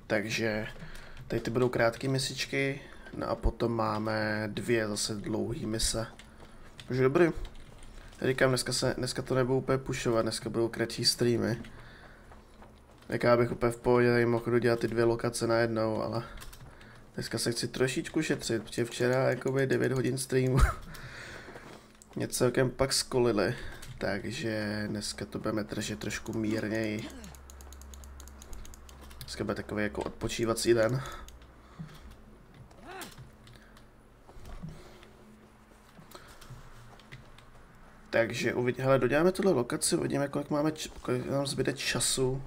Takže tady ty budou krátké misičky, no a potom máme 2 zase dlouhé mise. Takže dobrý. Říkám, dneska to nebudu úplně pušovat, dneska budou kratší streamy. Tak já bych úplně v pohodě tady mohl dělat ty 2 lokace najednou, ale dneska se chci trošičku šetřit, protože včera jakoby 9 hodin streamu mě celkem pak skolili, takže dneska to budeme držet trošku mírněji. Dneska bude takový jako odpočívací den. Takže hele, doděláme tuhle lokaci, uvidíme, kolik nám zbyde času.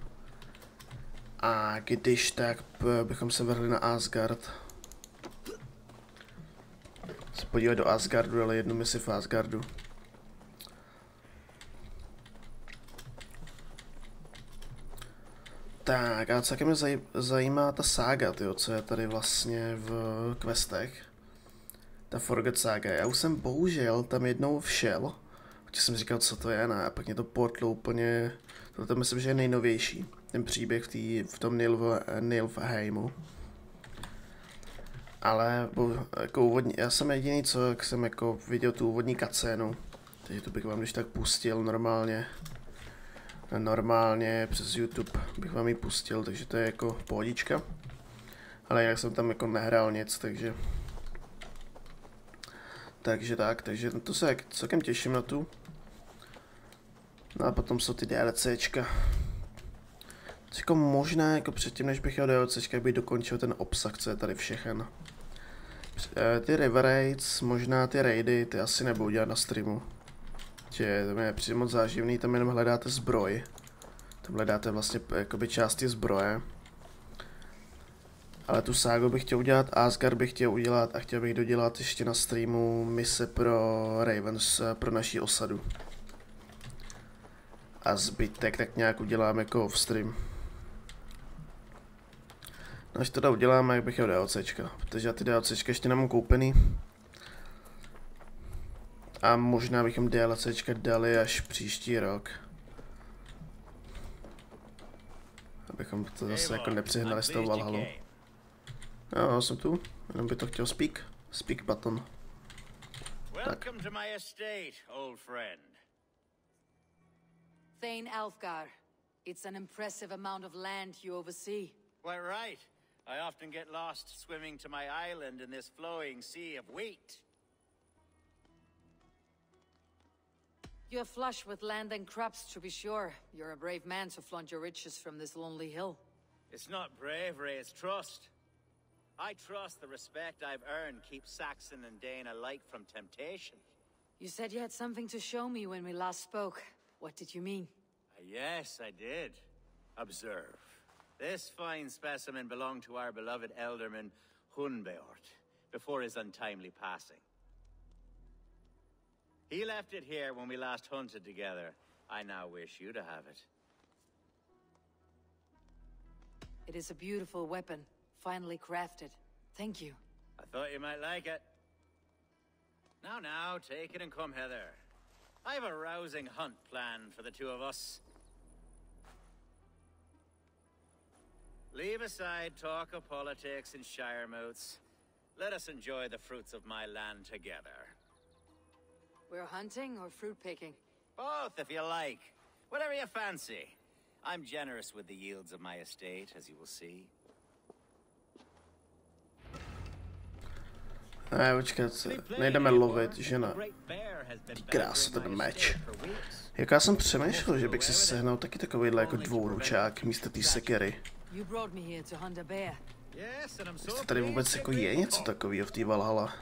A když tak bychom se vrhli na Asgard. Se podívat do Asgardu, ale jednu misi v Asgardu. Tak a celkem mě zajímá ta sága, tyjo, co je tady vlastně v questech. Ta Forget sága. Já už jsem bohužel tam jednou všel. Protože jsem říkal, co to je, ne? A pak mě to portlo úplně... Tohle myslím, že je nejnovější. Ten příběh v tom Nilfheimu. Ale jako úvodní, já jsem jediný, co jak jsem jako viděl tu úvodní cutscénu. Takže to bych vám když tak pustil normálně. Normálně přes YouTube bych vám ji pustil, takže to je jako pohodička. Ale já jsem tam jako nehrál nic, takže na to se celkem těším na tu. No a potom jsou ty DLCčka. Jako možná jako předtím, než bych jel DLCčka, bych dokončil ten obsah, co je tady všechen. Ty River Raids, možná ty raidy, ty asi nebudu dělat na streamu. To je přijde moc záživný, tam jenom hledáte zbroj. Tam hledáte vlastně jakoby části zbroje. Ale tu ságu bych chtěl udělat, Asgard bych chtěl udělat a chtěl bych dodělat ještě na streamu mise pro Ravens, pro naší osadu. A zbytek tak nějak udělám jako off stream. No až to uděláme, jak bych jel DLCčka, protože já ty DLCčka ještě nemám koupený. A možná bychom DLCčka dali až příští rok. Abychom to zase jako nepřihnali s tou Valhalou. Jo, jsem tu, jenom by to chtěl speak button. Tak. Thane Alfgar. It's an impressive amount of land you oversee. Quite right. I often get lost swimming to my island in this flowing sea of wheat. You're flush with land and crops, to be sure. You're a brave man to flaunt your riches from this lonely hill. It's not bravery, it's trust. I trust the respect I've earned keeps Saxon and Dane alike from temptation. You said you had something to show me when we last spoke. What did you mean? Yes, I did. Observe. This fine specimen belonged to our beloved Elderman Hunbeort before his untimely passing. He left it here when we last hunted together. I now wish you to have it. It is a beautiful weapon, finely crafted. Thank you. I thought you might like it. Now, take it and come hither. I have a rousing hunt planned for the two of us. Leave aside talk of politics and shire moats. Let us enjoy the fruits of my land together. We're hunting or fruit picking? Both, if you like. Whatever you fancy. I'm generous with the yields of my estate, as you will see. Ne, počkat, nejdeme lovit, žena. Krása, ten meč. Jak já jsem přemýšlel, že bych si sehnal taky takovýhle jako dvouručák místo té sekery. Jestli tady vůbec jako je něco takového v té Valhalla.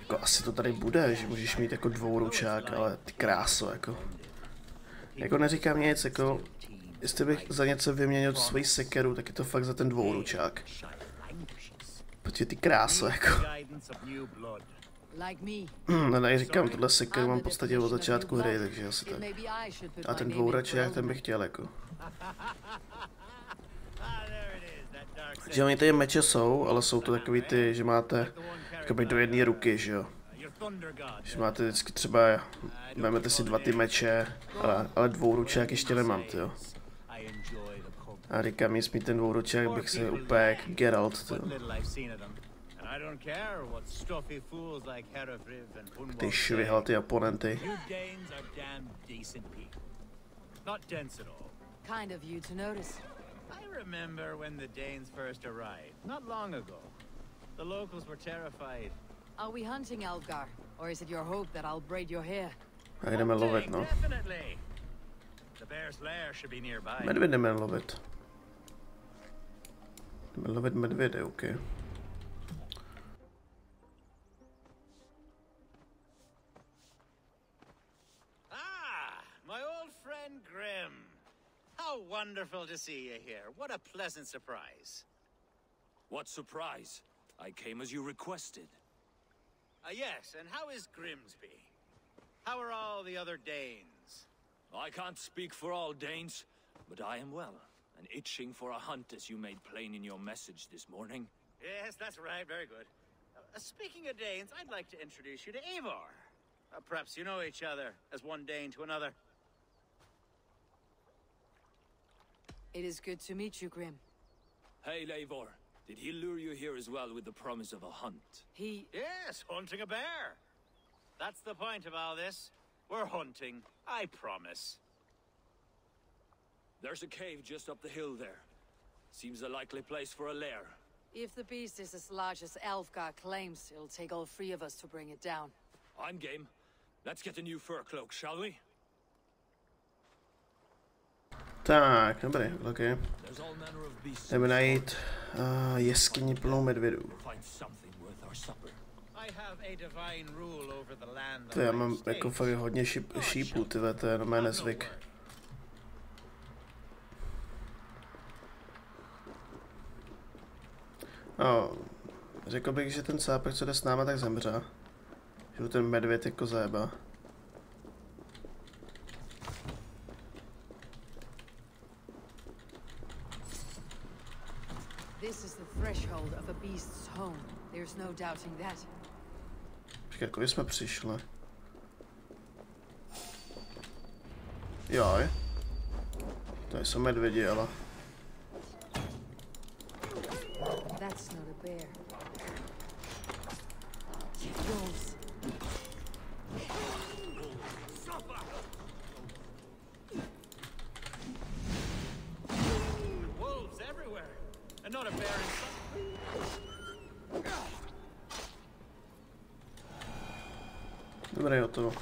Jako asi to tady bude, že můžeš mít jako dvouručák, ale ty kráso, jako. Jako neříkám nic, jako. Jestli bych za něco vyměnil svoji sekeru, tak je to fakt za ten dvouručák. Protože ty kráso, jako. Ne, říkám, tohle sekeru mám v podstatě od začátku hry, takže asi tak. A ten dvouračák, ten bych chtěl, jako. Že oni tady meče jsou, ale jsou to takový ty, že máte jakoby do jedné ruky, že jo. Že máte vždycky třeba, vezmete si 2 ty meče, ale dvouručák ještě nemám, tyjo. A říkám, jestli mít ten dvouručák, bych se úplně jak Geralt, tyjo. Ty švihal ty oponenty. Kind of you to notice. I remember when the Danes first arrived, not long ago. The locals were terrified. Are we hunting Alfgar, or is it your hope that I'll braid your hair? A jdeme lovit, no. Definitely. The bear's lair should be nearby. Medvěd jdeme lovit. Jdeme lovit medvědy, OK. My old friend Grim. How wonderful to see you here. What a pleasant surprise. What surprise? I came as you requested. Yes, and how is Grimsby? How are all the other Danes? I can't speak for all Danes, but I am well, and itching for a hunt as you made plain in your message this morning. Yes, that's right. Very good. Speaking of Danes, I'd like to introduce you to Eivor. Perhaps you know each other, as one Dane to another. It is good to meet you, Grim. Hey, Eivor. Did he lure you here as well with the promise of a hunt? Yes, hunting a bear. That's the point of all this. We're hunting, I promise. There's a cave just up the hill there. Seems a likely place for a lair. If the beast is as large as Elfgar claims, it'll take all 3 of us to bring it down. I'm game. Let's get a new fur cloak, shall we? Tak, dobrý, OK. Jdeme najít jeskyni plnou medvědů. To já mám jako fakt hodně šípů, tyhle, to je na mé nezvyk. No, řekl bych, že ten cápek, co jde s náma, tak zemře. Že ten medvěd jako zajeba. This is the threshold of a beast's home. There's no doubting that. Počkej, jako jsme přišli. Joj. To jsou medvědi, ale. That's not a bear. Wolves. Wolves everywhere, and not a bear in sight. Dobré, hotovo.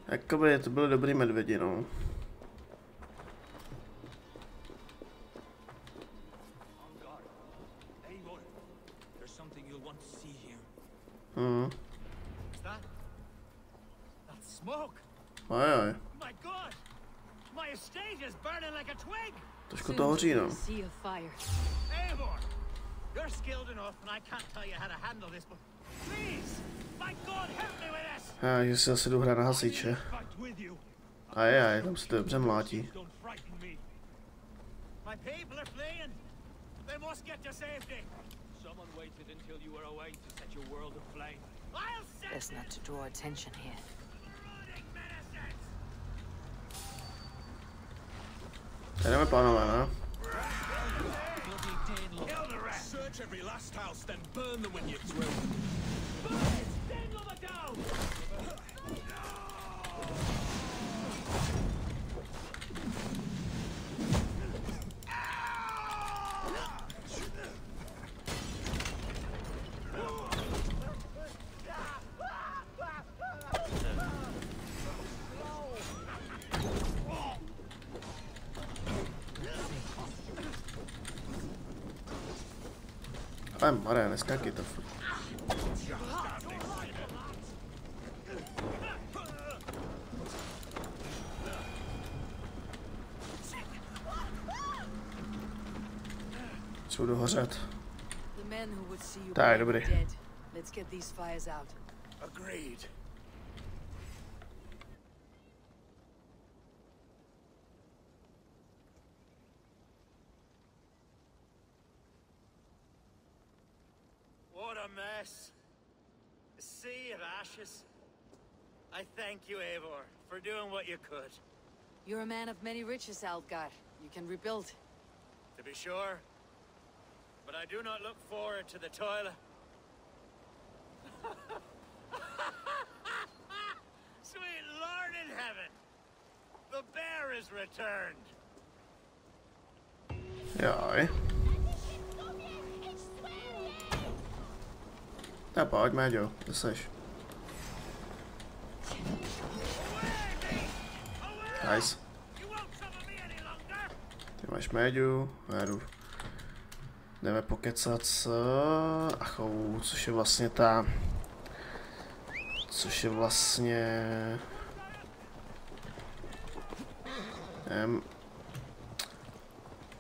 Jakoby to byly dobrý medvědi, no. Ojoj. Trošku to hoří, no. Eivor, you're skilled enough, and I can't tell you how to handle this, but please, my God, help me with this. Já si asi jdu hrát na hasiče. Ajaj, tam se to dobře mlátí. My people are fleeing. They must get to safety. Someone waited until you were away to set your world aflame. I'll set Best not to draw attention here. Jdeme, pánové, ne? Search every last house, then burn them when you're through. Maria, neskákej to furt. Co budu hořet? Tak, dobrý. Agreed. What a mess. A sea of ashes. I thank you, Eivor, for doing what you could. You're a man of many riches, Alfgar. You can rebuild. To be sure. But I do not look forward to the toil. Sweet Lord in heaven! The bear is returned! Jaj. Tak pojď, Méďo, kde seš? Nice. Ty máš médiu, jdu. Jdeme pokecat s Achou, což je vlastně ta... Což je vlastně...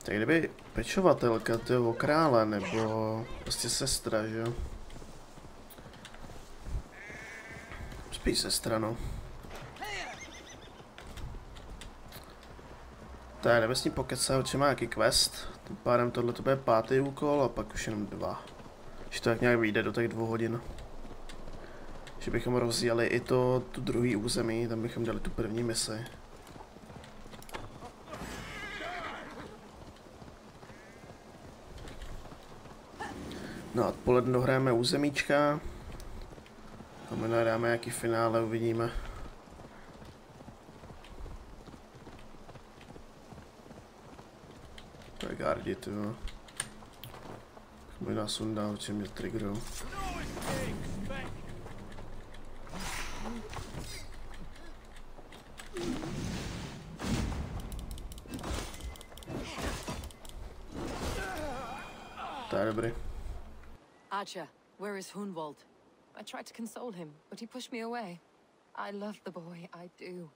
Tak kdyby pečovatelka toho krále, nebo prostě sestra, že jo? Spíš sestra, no. Tak jdeme s ním pokecat, určitě má nějaký quest. Tím pádem tohle to bude 5. úkol a pak už jenom 2. Že to tak nějak vyjde do těch 2 hodin. Že bychom rozjeli i tu druhý území, tam bychom dali tu první misi. No a odpoledne dohráme územíčka. A my dáme nějaký finále, uvidíme. To je gardi, ty jo. Možná sundá, čím mě triggerou. To je dobrý. Archer, where is Hunwald? I tried to console him, but he pushed me away. I love the boy, I do.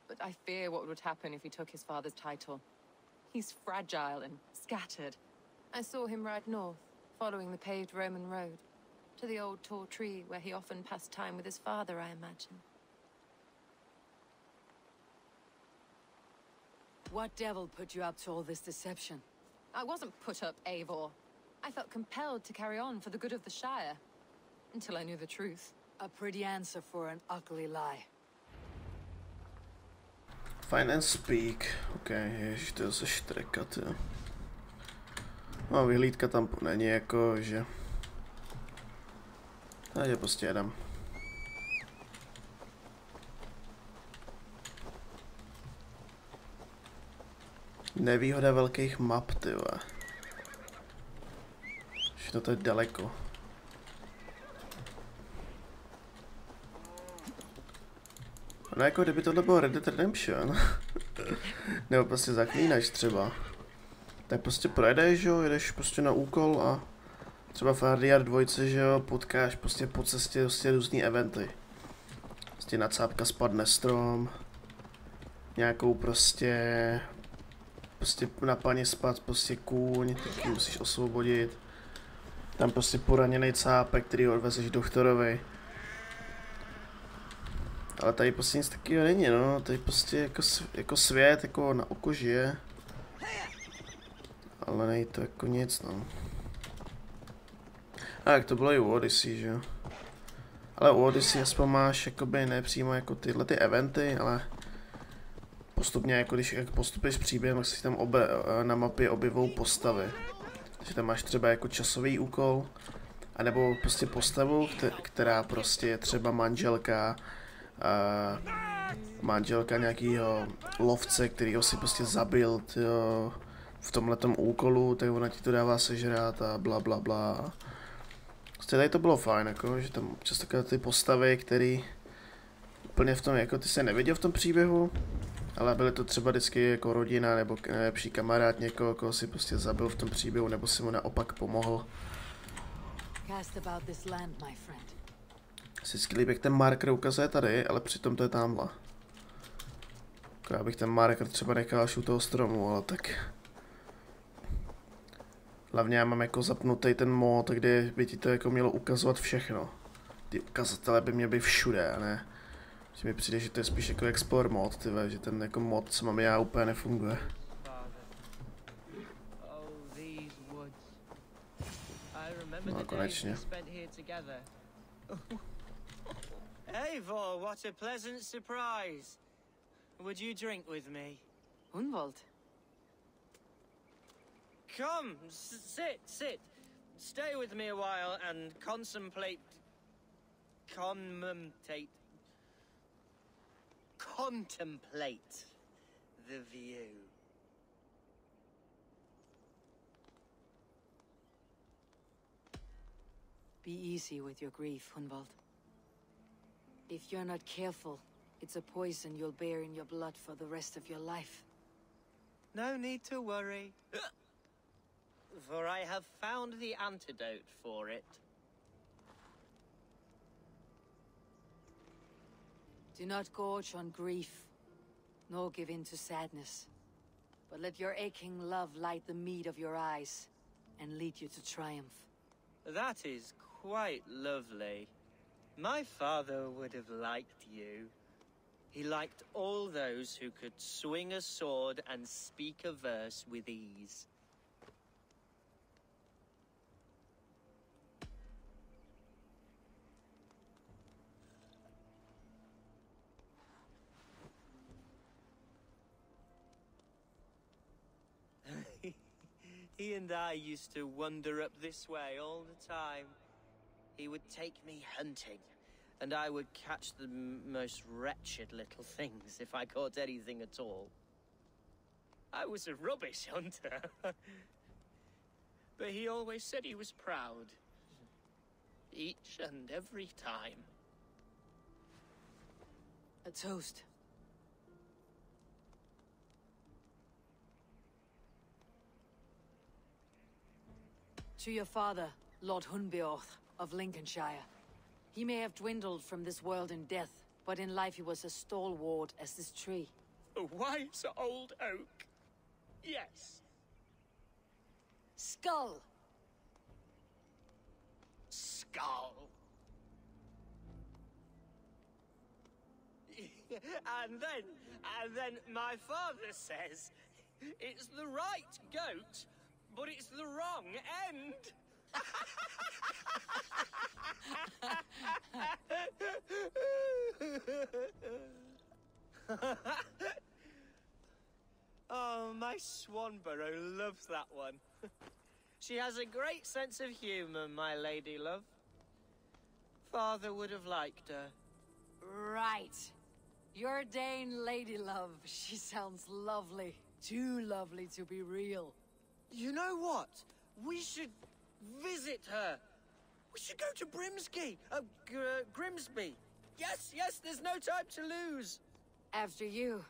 But I fear what would happen if he took his father's title. He's fragile and scattered. I saw him ride north, following the paved Roman road, to the old tall tree where he often passed time with his father, I imagine. What devil put you up to all this deception? I wasn't put up, Eivor. I felt compelled to carry on for the good of the Shire. Until I knew the truth. A pretty answer for an ugly lie. Find and speak. Ok, ježiš, to je zase štrekat, jo. No, vyhlídka tam není jako, že... Takže prostě jedem. Nevýhoda velkých map, ty vole. Všechno to je daleko. No jako kdyby tohle bylo Red Dead Redemption. Nebo prostě Zaklínač třeba. Tak prostě projedeš, že jo, jedeš prostě na úkol a třeba v RDR 2, že jo, potkáš prostě po cestě prostě různý eventy. Prostě na cápka spadne strom. Nějakou prostě na paně spad prostě kůň, taky musíš osvobodit. Tam prostě poraněný cápek, který ho odvezeš doktorovi. Ale tady prostě nic takového není, no, tady prostě jako svět, jako na oko žije. Ale není to jako nic, no. A jak to bylo i u Odyssey, že jo. Ale u Odyssey aspoň máš jakoby nepřímo jako tyhle ty eventy, ale postupně jako když postupuješ příběhem, tak si tam na mapě objevou postavy. Takže tam máš třeba jako časový úkol, anebo prostě postavu, která prostě je třeba manželka nějakýho lovce, kterýho si prostě zabil, tyjo, v tomhletom úkolu, tak ona ti to dává sežrát a bla bla bla. Prostě tady to bylo fajn, jako, že tam občas takové ty postavy, které úplně v tom, jako ty se neviděl v tom příběhu, ale byly to třeba vždycky jako rodina nebo nejlepší kamarád někoho, koho si prostě zabil v tom příběhu, nebo si mu naopak pomohl. Vždycky líbí, jak ten marker ukazuje tady, ale přitom to je tamhle. Já bych ten marker třeba nechal až u toho stromu, ale tak... Hlavně já mám jako zapnutý ten mod, kde by ti to jako mělo ukazovat všechno. Ty ukazatele by měly být všude, a ne? Že mi přijde, že to je spíš jako Explore mod, tyve, že ten jako mod, co mám já, úplně nefunguje. No konečně. Eivor, what a pleasant surprise. Would you drink with me? Hunwald. Come, sit. Stay with me a while and contemplate the view. Be easy with your grief, Hunwald. If you're not careful, It's a poison you'll bear in your blood for the rest of your life. No need to worry. For I have found the antidote for it. Do not gorge on grief, nor give in to sadness. But let your aching love light the mead of your eyes, and lead you to triumph. That is quite lovely. My father would have liked you. He liked all those who could swing a sword and speak a verse with ease. He and I used to wander up this way all the time. He would take me hunting, and I would catch the most wretched little things if I caught anything at all. I was a rubbish hunter. But he always said he was proud. Each and every time. A toast. To your father, Lord Hunbeorth of Lincolnshire. He may have dwindled from this world in death, but in life he was as stalwart as this tree. A wise old oak. Yes. Skull! Skull. And then my father says, it's the right goat, but it's the wrong end. Oh, my Swanborough loves that one. She has a great sense of humor, my lady love. Father would have liked her. Right. Your Dane lady love. She sounds lovely. Too lovely to be real. You know what? We should visit her. We should go to Grimsby. Grimsby. Yes, there's no time to lose. After you.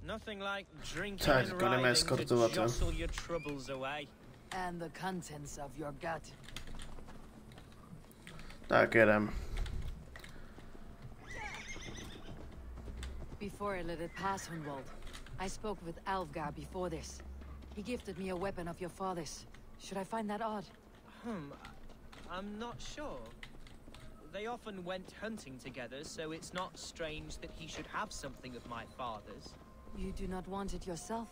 Nothing like drinking Tak, and budeme riding eskortovat, to jo. jostle your troubles away. And the contents of your gut. Tak jedem. Before I let it pass, Hunwald, I spoke with Alfgar before this. He gifted me a weapon of your father's. Should I find that odd? I'm not sure. They often went hunting together, so it's not strange that he should have something of my father's. You do not want it yourself,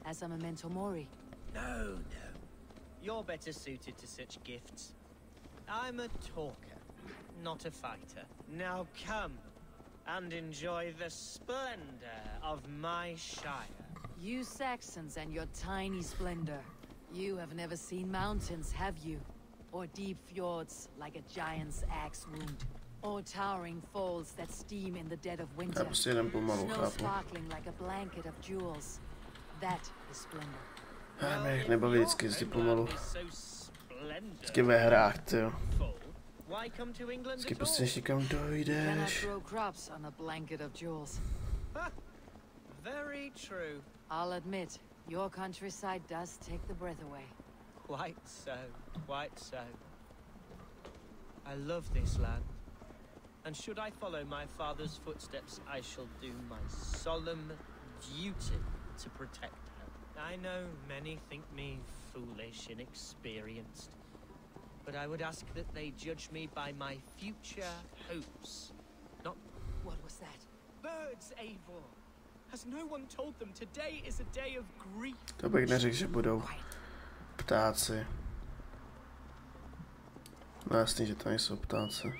as a memento mori? No. You're better suited to such gifts. I'm a talker, not a fighter. Now come, and enjoy the splendor of my shire. You Saxons and your tiny splendor. You have never seen mountains, have you? Or deep fjords like a giant's axe wound. Or towering falls that steam in the dead of winter. Prostě jdem pomalu, Snow chápu. sparkling like a blanket of jewels. That is splendor. Mě jich nebaví vždycky jezdit pomalu. Vždycky ve hrách, tyjo. Why come to England Vždycky at prostě all? než někam Cannot dojdeš. grow crops on a blanket of jewels. Very true. I'll admit, your countryside does take the breath away. Quite so. I love this land. And should I follow my father's footsteps, I shall do my solemn duty to protect her. I know many think me foolish, inexperienced. But I would ask that they judge me by my future hopes, not... What was that? Birds, Eivor! Has no one told them today is a day of grief? To bych neřekl, že budou ptáci. No jasný, že to nejsou ptáci.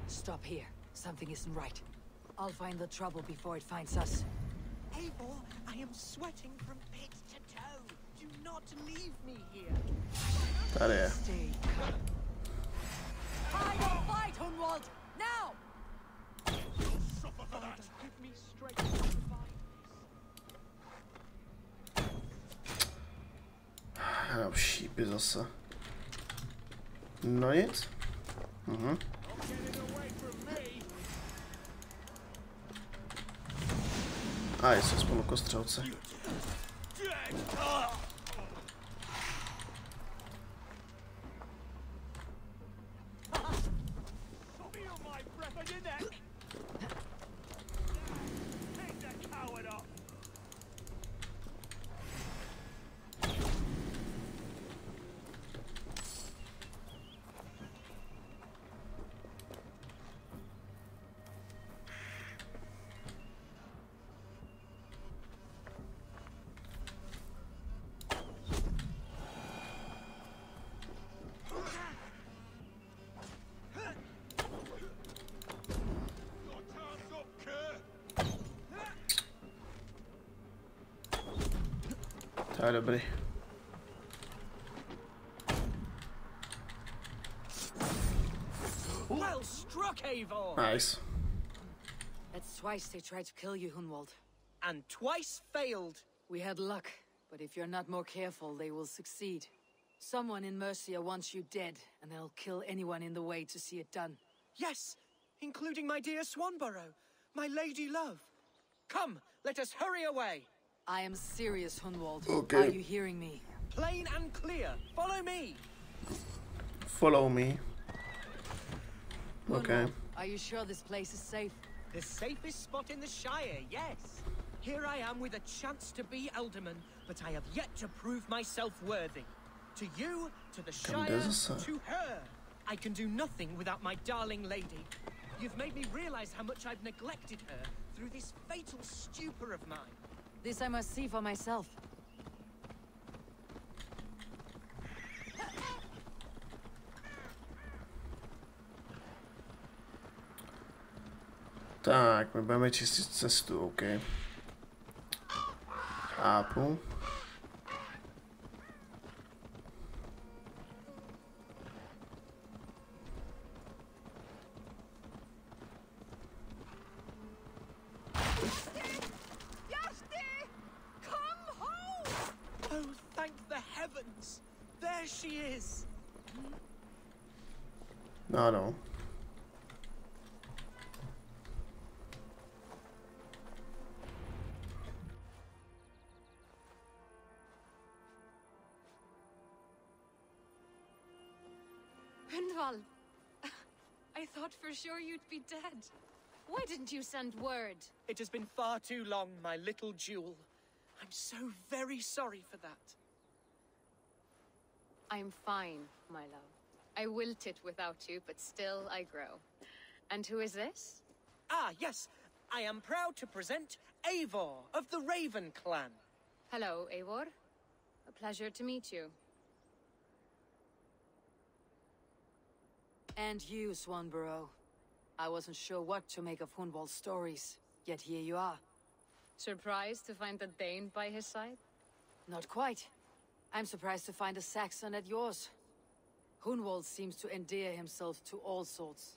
Stop here. Something isn't right. I'll find the trouble before it finds us. Eivor, I am sweating from head to toe. Do not leave me here. Tady je. Stay calm. I will fight, Hunwald! Now! Suffer for that. Give me strength to survive this. Já mám šípy zase. No nic. A, jsou spolu kostřelce. To je dobrý. Well struck, Eivor! Nice. That's twice they tried to kill you, Hunwald. And twice failed. We had luck, but if you're not more careful, they will succeed. Someone in Mercia wants you dead, and they'll kill anyone in the way to see it done. Yes, including my dear Swanborough, my lady love. Come, let us hurry away. I am serious, Hunwald. Okay. Are you hearing me? Plain and clear. Follow me. Follow me. Okay. Hunwald, are you sure this place is safe? The safest spot in the Shire, yes. Here I am with a chance to be Alderman, but I have yet to prove myself worthy. To you, to the Shire, to her. I can do nothing without my darling lady. You've made me realize how much I've neglected her through this fatal stupor of mine. This I must see for myself. Tak, my budeme čistit cestu, OK. Chápu. No. Hunwald, I thought for sure you'd be dead. Why didn't you send word? It has been far too long, my little jewel. I'm so very sorry for that. I'm fine, my love. I wilted without you, but still I grow. And who is this? Ah, yes. I am proud to present Eivor of the Raven Clan. Hello, Eivor. A pleasure to meet you. And you, Swanborough. I wasn't sure what to make of Hunwald's stories, yet here you are. Surprised to find a Dane by his side? Not quite. I'm surprised to find a Saxon at yours. Hunwald seems to endear himself to all sorts.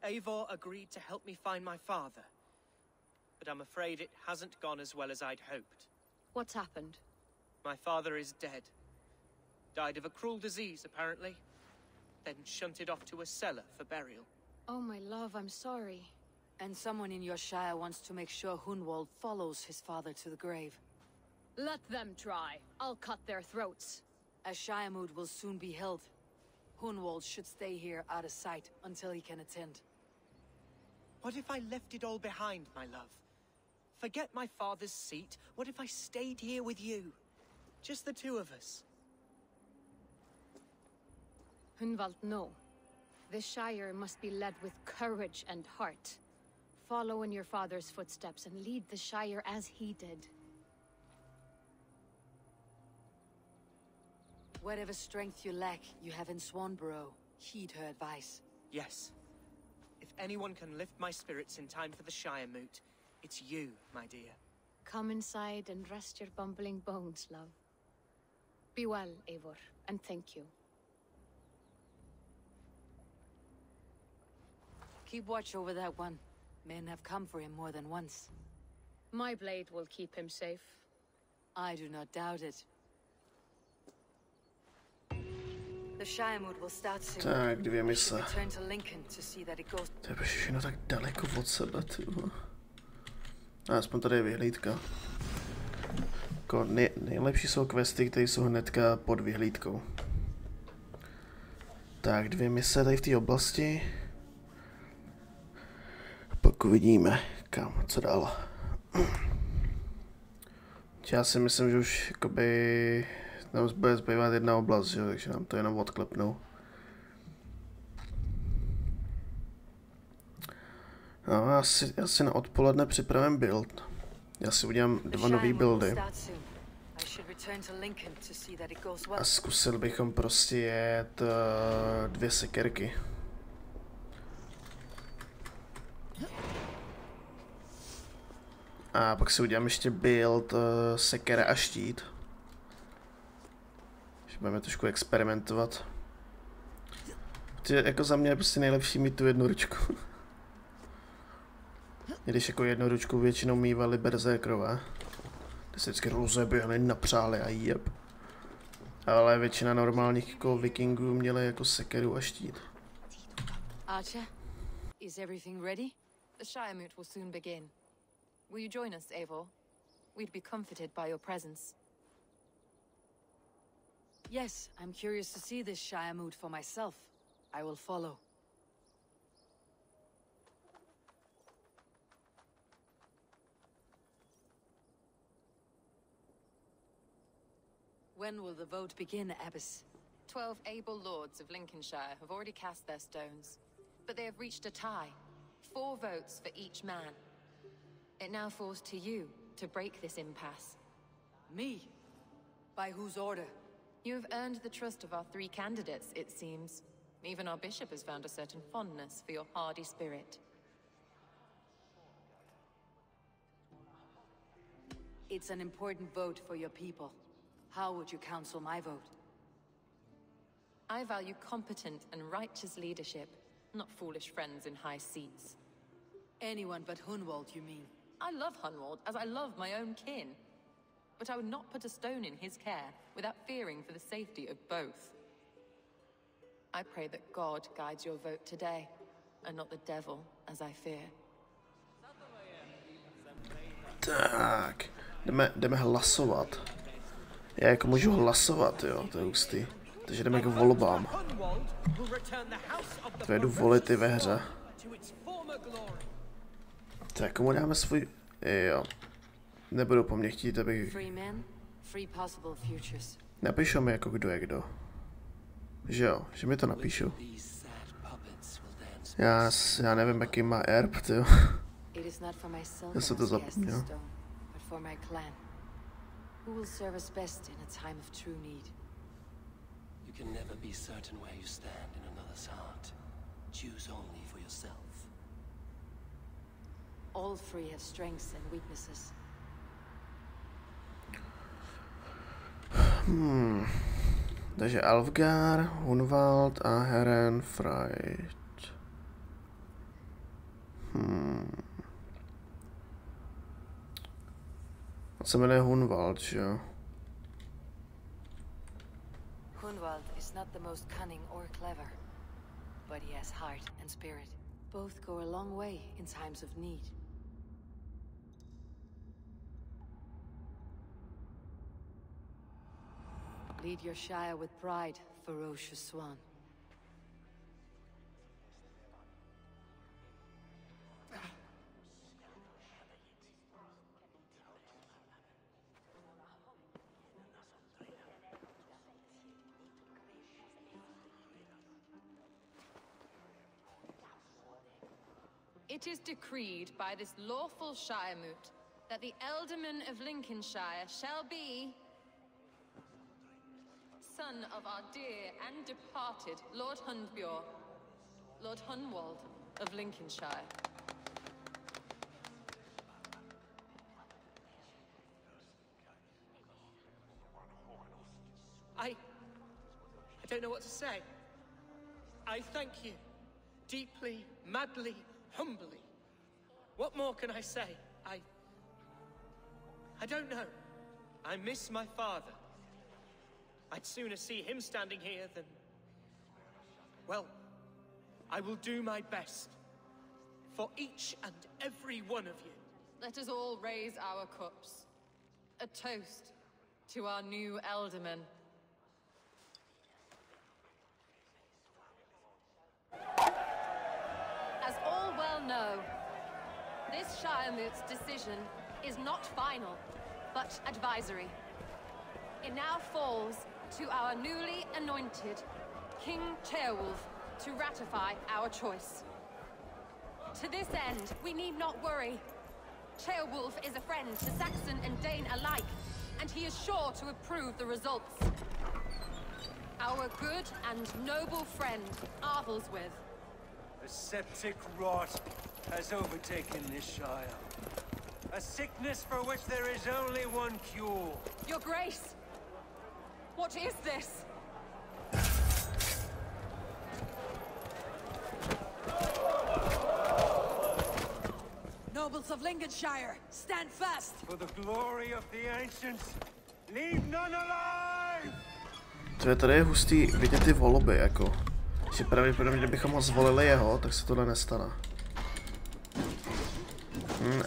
Eivor agreed to help me find my father. But I'm afraid it hasn't gone as well as I'd hoped. What's happened? My father is dead. Died of a cruel disease, apparently. Then shunted off to a cellar for burial. Oh, my love, I'm sorry. And someone in your shire wants to make sure Hunwald follows his father to the grave. Let them try. I'll cut their throats. A shire moot will soon be held. Hunwald should stay here out of sight until he can attend. What if I left it all behind, my love? Forget my father's seat. What if I stayed here with you? Just the two of us. Hunwald, no. This Shire must be led with courage and heart. Follow in your father's footsteps and lead the Shire as he did. Whatever strength you lack, you have in Swanborough. Heed her advice. Yes. If anyone can lift my spirits in time for the Shire moot, it's you, my dear. Come inside and rest your bumbling bones, love. Be well, Eivor, and thank you. Keep watch over that one. Men have come for him more than once. My blade will keep him safe. I do not doubt it. The Shiremood will start soon. Tak, 2 mise. Return to Lincoln to see that it goes. To je všechno tak daleko od sebe, tyjo. Aspoň tady je vyhlídka. Jako nejlepší jsou questy, které jsou hnedka pod vyhlídkou. Tak, 2 mise tady v té oblasti. Pak uvidíme, kam, co dál. Já si myslím, že už jakoby nám bude zbývat 1 oblast, že? Takže nám to jenom odklepnou. No, asi na odpoledne připravím build. Já si udělám 2 nový buildy. A zkusil bychom prostě jet 2 sekerky. A pak si udělám ještě build sekera a štít. Že budeme trošku experimentovat. Protože jako za mě je prostě nejlepší mít tu 1 ručku. Když jako 1 ručku většinou mývali berserkerové. Ty se vždycky rozeběhli, napřáli a jeb. Ale většina normálních jako vikingů měli jako sekeru a štít. Archer, is everything ready? The Shiremoot will soon begin. Will you join us, Eivor? We'd be comforted by your presence. Yes, I'm curious to see this Shiremood for myself. I will follow. When will the vote begin, Abbess? 12 able lords of Lincolnshire have already cast their stones, but they have reached a tie. 4 votes for each man. It now falls to you to break this impasse. Me? By whose order? You have earned the trust of our 3 candidates, it seems. Even our bishop has found a certain fondness for your hardy spirit. It's an important vote for your people. How would you counsel my vote? I value competent and righteous leadership, not foolish friends in high seats. Anyone but Hunwald, you mean? I love Hunwald, as I love my own kin. But I would not put a stone in his care without fearing for the safety of both. I pray that God guides your vote today, and not the devil, as I fear. Tak, jdeme hlasovat. Já jako můžu hlasovat, jo, to je hustý. Takže jdeme k volbám. To jdu volit i ve hře. Tak, komu dáme svůj... Jo. Nebudu po mně chtít, abych... Napíšou mi jako kdo je kdo. Že jo, že mi to napíšou. Já nevím, jaký má erb, tyjo. Já jsem to zapomněl. Who will serve us best in a time of true need? You can never be certain where you stand in another's heart. Choose only for yourself. All 3 have strengths and weaknesses. Takže Alfgar, Hunwald a Herrenfried. On se jmenuje Hunwald, že jo? Hunwald is not the most cunning or clever, but he has heart and spirit. Both go a long way in times of need. Lead your Shire with pride, ferocious swan. It is decreed by this lawful Shiremoot that the Ealdorman of Lincolnshire shall be... son of our dear and departed Lord Hundbjorn, Lord Hunwald of Lincolnshire. I don't know what to say. I thank you. Deeply, madly, humbly. What more can I say? I don't know. I miss my father. I'd sooner see him standing here than Well, I will do my best. For each and every one of you. Let us all raise our cups. A toast to our new Elderman. As all well know, this Shiremoot's decision is not final, but advisory. It now falls to our newly anointed King Ceolwulf to ratify our choice. To this end, we need not worry. Ceolwulf is a friend to Saxon and Dane alike, and he is sure to approve the results. Our good and noble friend, Arthelswith. A septic rot has overtaken this Shire. A sickness for which there is only one cure. Your Grace! What is this? Nobles of Lincolnshire, stand fast! For the glory of the ancients, leave none alive! Tady je hustý vidět ty volby, jako. Že pravděpodobně, kdybychom ho zvolili jeho, tak se tohle nestane.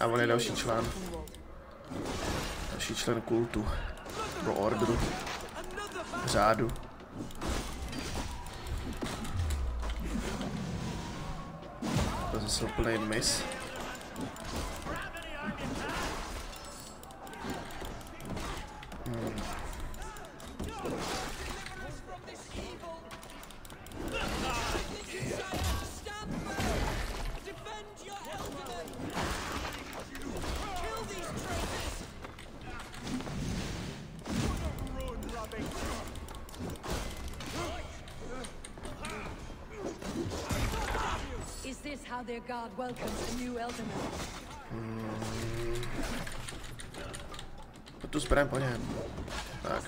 A on je další člen. Další člen kultu. Pro ordu. Řádu. To je zase úplný mis. Is this how their god welcomes a new Elderman? Tu zbraň po něm. Tak.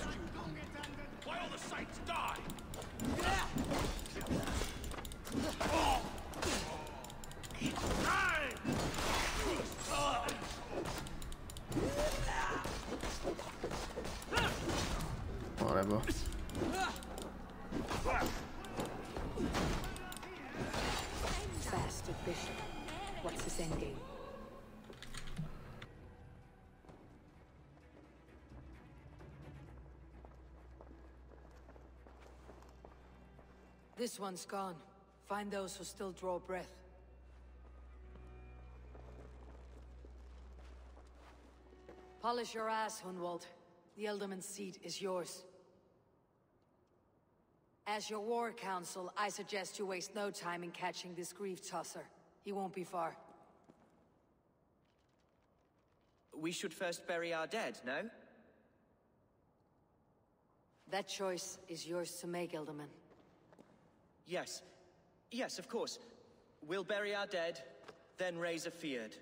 No nebo. Bastard bishop. What's his endgame? This one's gone. Find those who still draw breath. Polish your ass, Hunwald. The Elderman's seat is yours. As your war council, I suggest you waste no time in catching this grief tosser. He won't be far. We should first bury our dead, no? That choice is yours to make, Elderman. Yes. Yes, of course. We'll bury our dead, then raise a feard.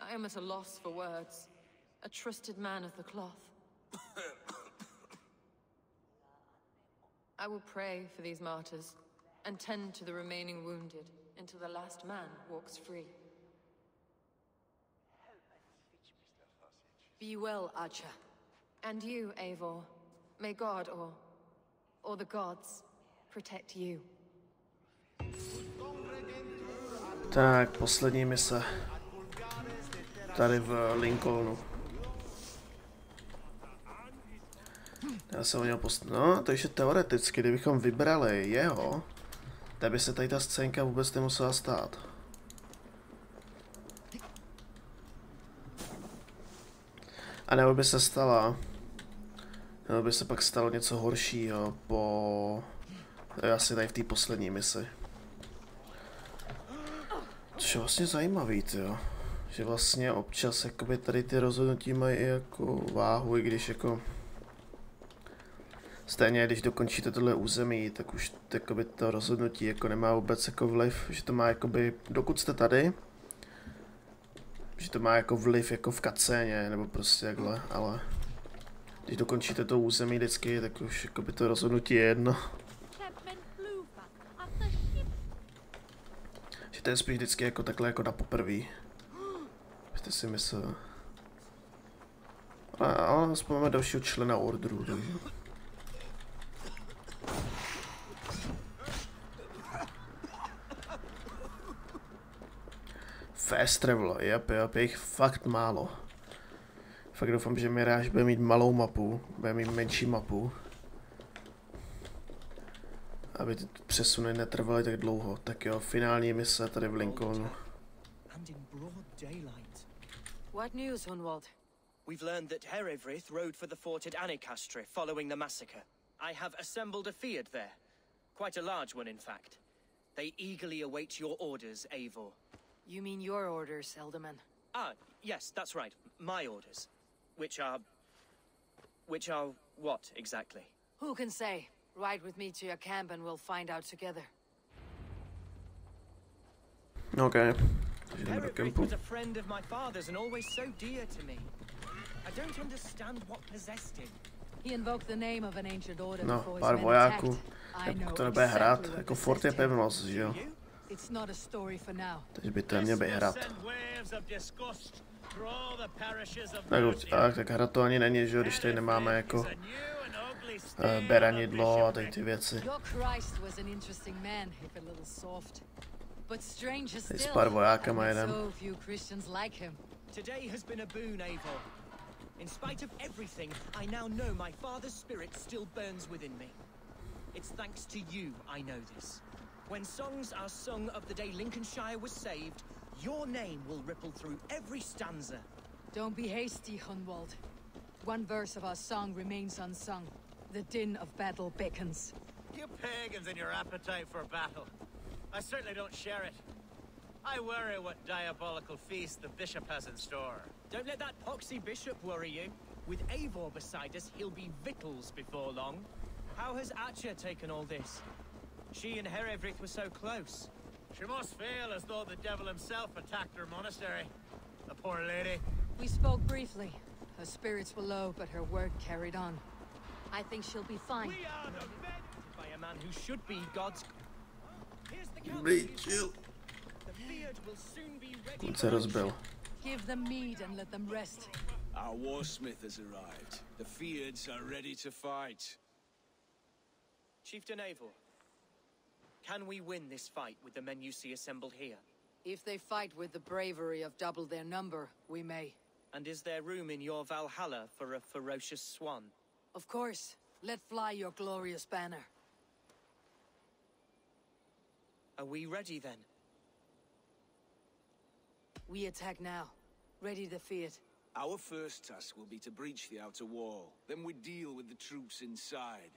I am at a loss for words. A trusted man of the cloth. I will pray for these martyrs, and tend to the remaining wounded, until the last man walks free. Be well, Archer. And you, Eivor. May God, or the gods, protect you. Tak, poslední mise. Tady v Lincolnu. Já jsem o něho no, takže teoreticky, kdybychom vybrali jeho, tak by se tady ta scénka vůbec nemusela stát. A nebo by se stala, nebo by se pak stalo něco horšího po, asi tady v té poslední misi. Což je vlastně zajímavý, jo. Že vlastně občas jakoby tady ty rozhodnutí mají i jako váhu, i když jako stejně když dokončíte tohle území, tak už jakoby to rozhodnutí jako nemá vůbec jako vliv, že to má jakoby, dokud jste tady, že to má jako vliv jako v cutscéně, nebo prostě takhle, ale když dokončíte to území vždycky, tak už jako by to rozhodnutí je jedno. Že to je spíš vždycky jako takhle jako na poprví. Byste si myslel. Ale aspoň máme dalšího člena orderu, takže. Fast travel, jep, je jich fakt málo. Fakt doufám, že Mirage bude mít malou mapu, bude mít menší mapu. Aby ty přesuny netrvaly tak dlouho. Tak jo, finální mise tady v Lincolnu. What news, Hunwald? We've learned that Herewrith rode for the fort at Anacastre following the massacre. I have assembled a Fiat there. Quite a large one, in fact. They eagerly await your orders, Eivor. You mean your orders, Elderman? Ah, yes, that's right. My orders. Which are what, exactly? Who can say? Ride with me to your camp and we'll find out together. Okay. Herewrith was a friend of my father's and always so dear to me. I don't understand what possessed him. He invoked the name of an ancient order No, before pár his men vojáků. attacked. To nebude hrát, jako fort je pevnost, že jo? It's not a story for now. Takže by to neměl být hrát. Tak hra to ani není, že jo, když tady nemáme jako beranidlo a tady ty věci. Tady s pár vojákama jeden. Today has been a boon, Eivor. In spite of everything, I now know my father's spirit still burns within me. It's thanks to you I know this. When songs are sung of the day Lincolnshire was saved, your name will ripple through every stanza. Don't be hasty, Hunwald. One verse of our song remains unsung. The din of battle beckons. You pagans and your appetite for battle. I certainly don't share it. I worry what diabolical feast the bishop has in store. Don't let that poxy bishop worry you. With Eivor beside us, he'll be victuals before long. How has Atcha taken all this? She and Herewrith were so close. She must feel as though the devil himself attacked her monastery. The poor lady. We spoke briefly. Her spirits were low, but her word carried on. I think she'll be fine. We are the men by a man who should be God's. Here's the council. The Fiat will soon be ready. Se rozbil. Give them mead and let them rest. Our warsmith has arrived. The Fiats are ready to fight. Chieftain Eivor, can we win this fight with the men you see assembled here? If they fight with the bravery of double their number, we may. And is there room in your Valhalla for a ferocious swan? Of course. Let fly your glorious banner. Are we ready then? We attack now. Ready the Fiat. Our first task will be to breach the outer wall. Then we deal with the troops inside.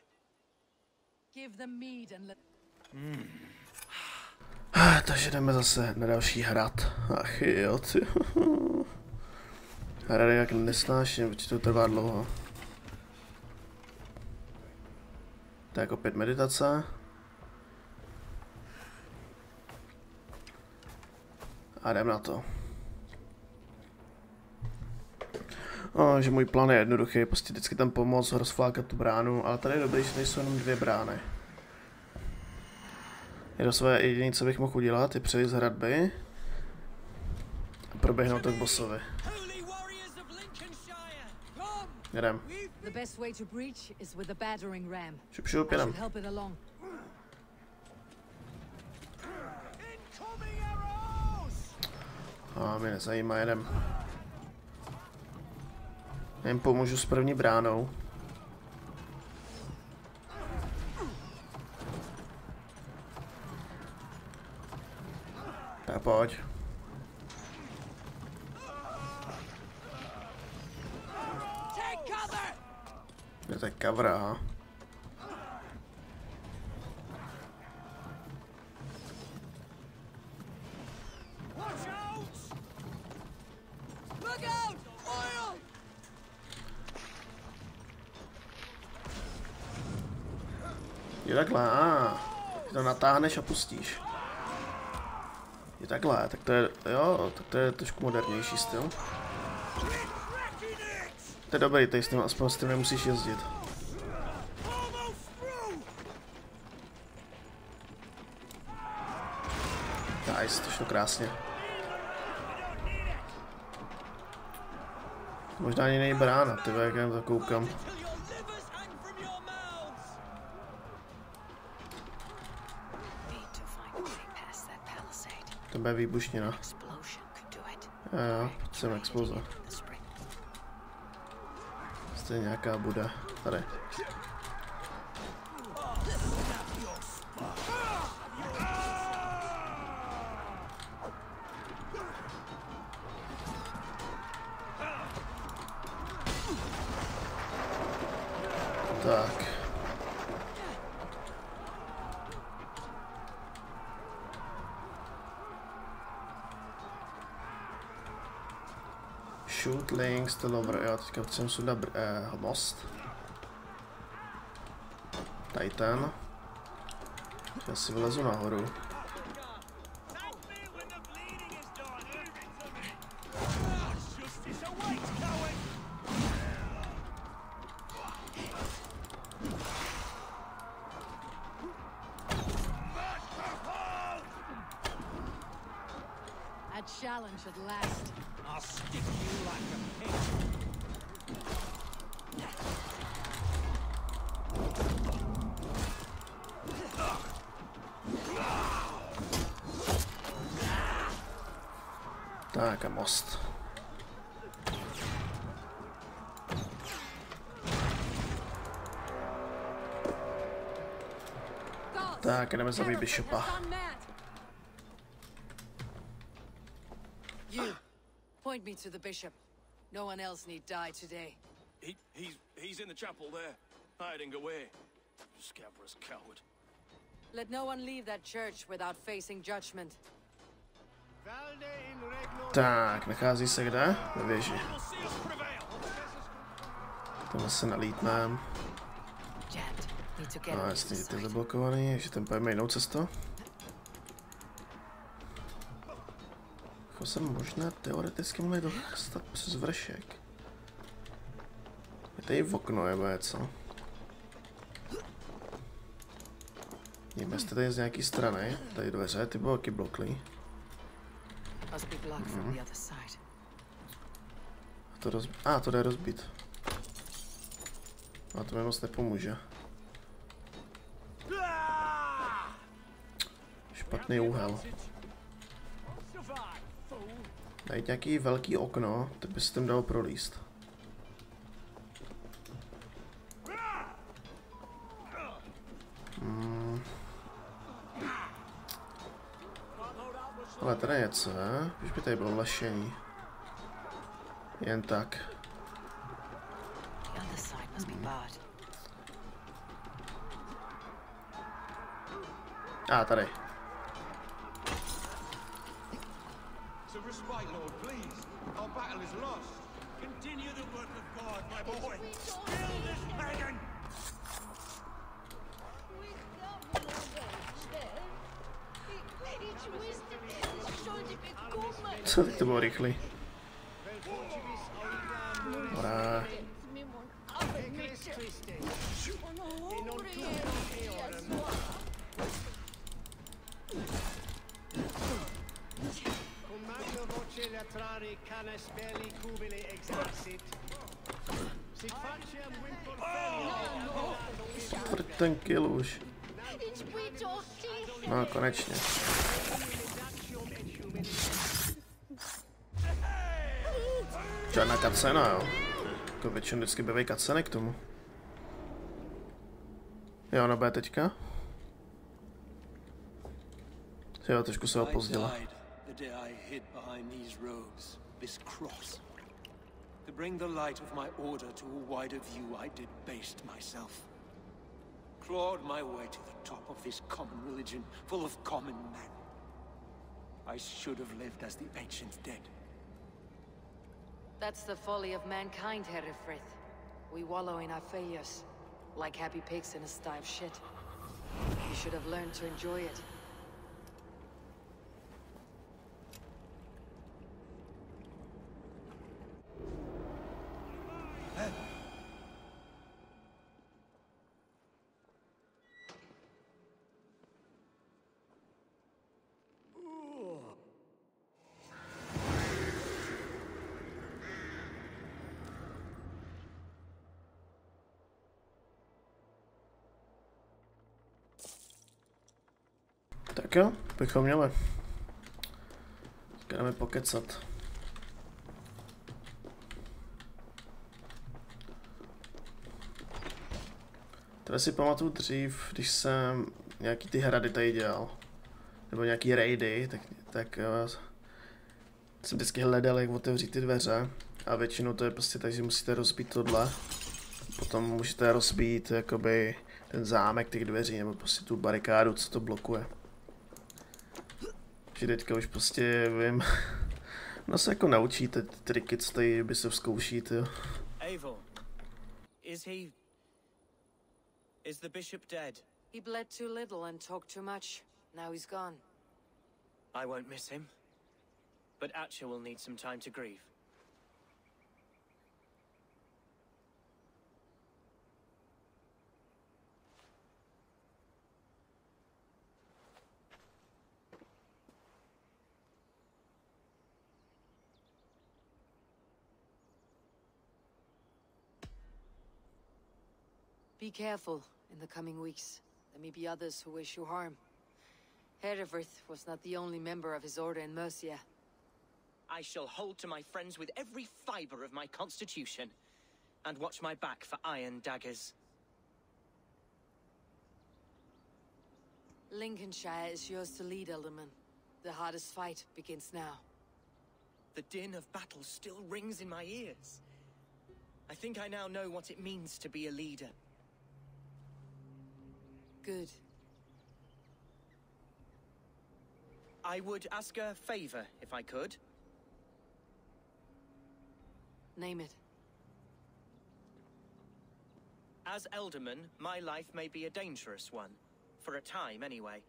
Give them mead and let... Takže jdeme zase na další hrad. Ach jo, ty. Hrady jak nesnáším, protože to trvá dlouho. Tak opět meditace. A jdem na to. No, že můj plán je jednoduchý, prostě vždycky tam pomoct, rozflákat tu bránu, ale tady je dobrý, že nejsou jenom dvě brány. Je to své jediné, co bych mohl udělat, je přejít z hradby a proběhnout to k bossovi. Jdem. Šup, šup, jedem. A mě nezajímá, jedem. Jen pomůžu s první bránou. Tak pojď. Je to cover, aha. Je takhle, to natáhneš a pustíš. Je takhle, tak to je, jo, tak to je trošku modernější styl. To je dobrý, tady s tím aspoň s tím nemusíš jezdit. Nice, to šlo krásně. Možná ani nej brána, ty jak já to koukám. To bude výbušnina. Jo, jsem exploze. Stejně nějaká bude. Tady. Tak. Shoot links to lower. Jo, teďka potřebujeme sundat most. Tady ten. Já si vylezu nahoru. Challenge at last. I'll stick you like a pig. Tak a most. Tak, jdeme zabít Bishopa. You, point me to the bishop. No one else need die today. He's in the chapel there, hiding away. Scabrous coward. Let no one leave that church without facing judgment. Tak, nachází se kde? Ve věži. Tohle se nalítneme. No jasně, je to zablokovaný, takže ten pojďme jinou cestu. Jako se možná teoreticky mohli dostat přes vršek. Je tady v okno, nebo něco? Jíme jste tady z nějaký strany, tady dveře, ty bylo taky bloklý. To jde rozbít. A to mi moc nepomůže. Špatný úhel. Najít nějaký velký okno, to by se tam dalo prolíst. Ale tady něco, ne? Už by tady bylo lešení. Jen tak. A tady. Co teď to bylo rychlý? Dobrá. Ten kill už. No, konečně. Žádná cutscéna, jo. Jako většinou vždycky bývají cutscény k tomu. Jo, no bude teďka. Jo, trošku se opozdila. To bring the light of my order to a wider view, I did based myself. Clawed my way to the top of this common religion, full of common men. I should have lived as the ancient dead. That's the folly of mankind, Herefrith. We wallow in our failures, like happy pigs in a sty of shit. You should have learned to enjoy it. Tak jo, bychom měli. Jdeme pokecat. Tady si pamatuju dřív, když jsem nějaký ty hrady tady dělal, nebo nějaký raidy, tak jsem vždycky hledal, jak otevřít ty dveře. A většinou to je prostě tak, že musíte rozbít tohle. Potom můžete rozbít jakoby ten zámek těch dveří, nebo prostě tu barikádu, co to blokuje. Že teďka už prostě vím, no se jako naučíte ty triky, co tady by se zkoušít, jo. Eivor, is the bishop dead? He bled too little and talked too much. Now he's gone. I won't miss him. But Atcha will need some time to grieve. Be careful in the coming weeks. There may be others who wish you harm. Hereward was not the only member of his order in Mercia. I shall hold to my friends with every fiber of my constitution, and watch my back for iron daggers. Lincolnshire is yours to lead, Alderman. The hardest fight begins now. The din of battle still rings in my ears. I think I now know what it means to be a leader. Good. I would ask a favor, if I could. Name it. As Alderman, my life may be a dangerous one. For a time, anyway.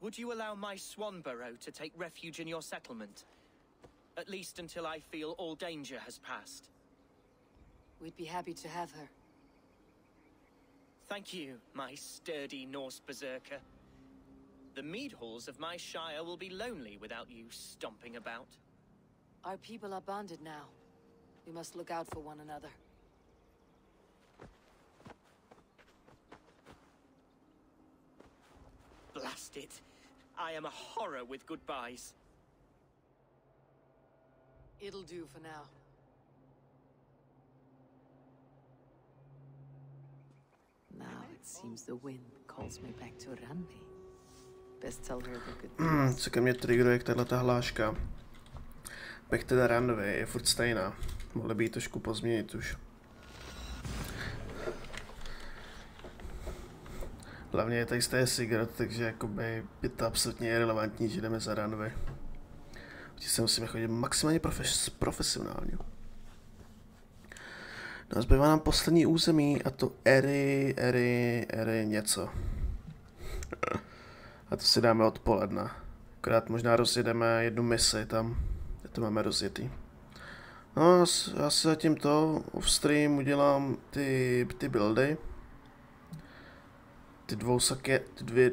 Would you allow my Swanborough to take refuge in your settlement? At least until I feel all danger has passed. We'd be happy to have her. Thank you, my sturdy Norse berserker. The mead halls of my shire will be lonely without you stomping about. Our people are bonded now. We must look out for one another. Blast it. I am a horror with goodbyes. It'll do for now. Now it seems the wind calls me back to Randvi. Best tell her the good news. Co ke mně triggeruje tato hláška. Back to the Randvi je furt stejná. Mohli by ji trošku pozměnit už. Hlavně je tady z Sigurd, takže jakoby je to absolutně irrelevantní, že jdeme za Randvi. Teď se musíme chodit maximálně profesionálně. No, zbývá nám poslední území a to Eri něco. A to si dáme odpoledne. Akorát možná rozjedeme jednu misi tam, kde to máme rozjetý. No, já si zatím to off-stream udělám ty buildy. Ty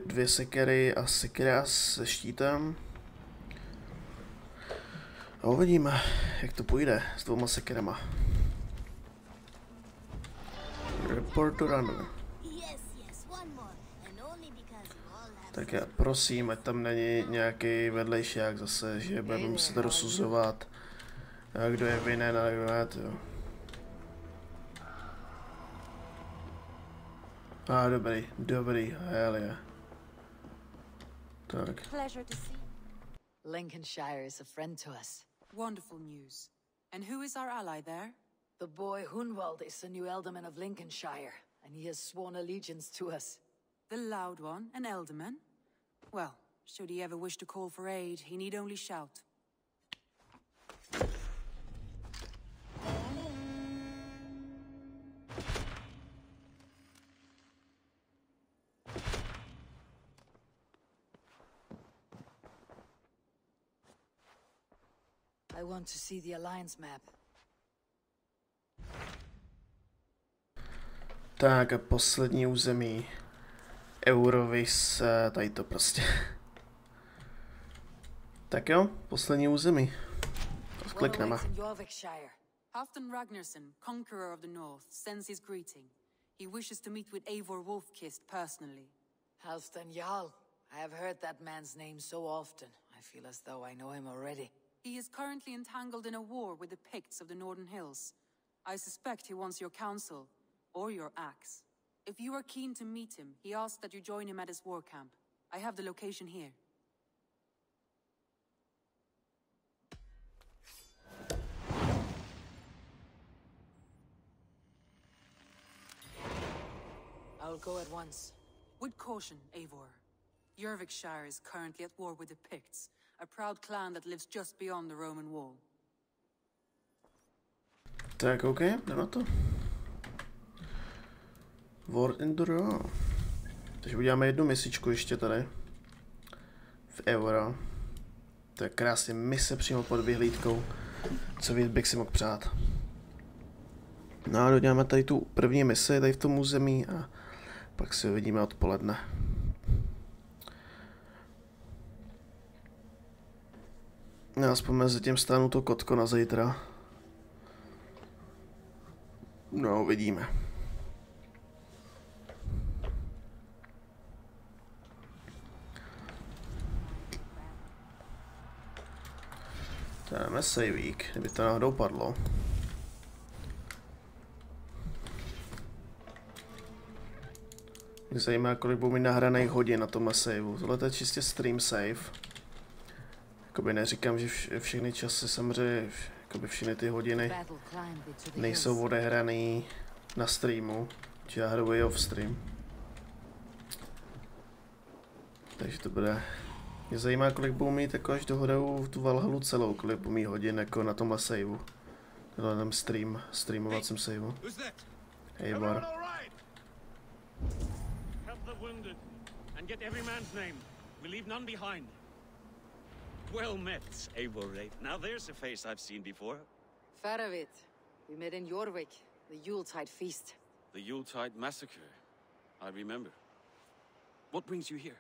dvě sekery a sekera se štítem. A uvidíme, jak to půjde s dvouma sekerama. Report to Randvi. Tak já prosím, ať tam není nějaký vedlejšák zase, že budeme muset rozsuzovat, kdo je vinen a kdo ne, jo. Dobrý, hell yeah. Tak. Pleasure to see. Lincolnshire is a friend to us. Wonderful news. And who is our ally there? The boy Hunwald is the new Alderman of Lincolnshire, and he has sworn allegiance to us. The loud one, an Alderman? Well, should he ever wish to call for aid, he need only shout. I want to see the Alliance map. Tak a poslední území. Eurovis, tady to prostě. Tak jo, poslední území. Klikneme. Halfdan Ragnarsson, conqueror of the north, sends his greeting. He wishes to meet with Eivor Wolfkist personally. Halfdan Jarl. I have heard that man's name so often. I feel as though I know him already. He is currently entangled in a war with the Picts of the Northern Hills. I suspect he wants your counsel, or your axe. If you are keen to meet him, he asks that you join him at his war camp. I have the location here. I'll go at once. With caution, Eivor. Jorvikshire is currently at war with the Picts, a proud clan that lives just beyond the Roman wall. Tak, OK, jdem na to. War in the Raw. Takže uděláme jednu misičku ještě tady. V Eivora. To je krásně mise přímo pod vyhlídkou. Co víc bych si mohl přát. No a doděláme tady tu první misi tady v tom území a pak si uvidíme odpoledne. Já aspoň mezi tím stánu to kotko na zítra. No, uvidíme. Dáme saveík, kdyby to náhodou padlo. Mě zajímá, kolik budu mít nahraných hodin na tomhle saveu. Tohle je čistě stream save. Jakoby neříkám, že všechny časy samozřejmě, jakoby všechny ty hodiny nejsou odehraný na streamu. Či já hraju i off stream. Takže to bude. Mě zajímá, kolik budu mít jako až dohraju tu Valhallu celou, kolik budu mít hodin jako na tomhle saveu. Na tom streamovacím saveu. Eivor. And get every man's name. We leave none behind. Well met, Eivor Raid. Now there's a face I've seen before. Faravit. We met in Jorvik, the Yuletide feast. The Yuletide massacre. I remember. What brings you here?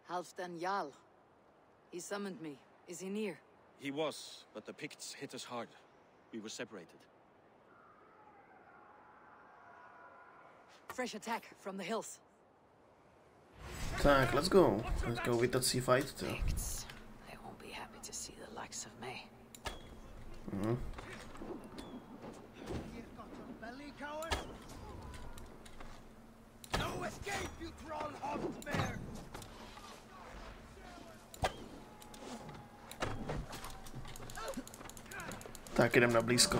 Halfdan Jarl. He summoned me. Is he near? He was, but the Picts hit us hard. We were separated. Fresh attack from the hills. Tak, let's go. Let's go with that sea fight too. They won't be happy to see the likes of me. No escape, you troll-hobbed bear! Tak, jdem na blízko.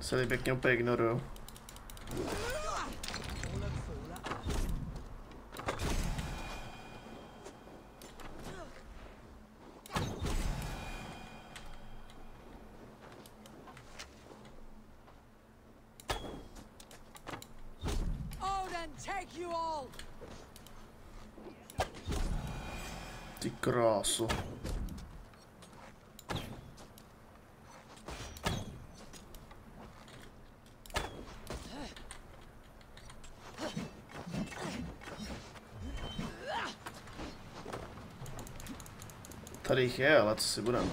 Se pěkně úplně ignoruju. Ty krásu. Tady jich je, ale co si budeme.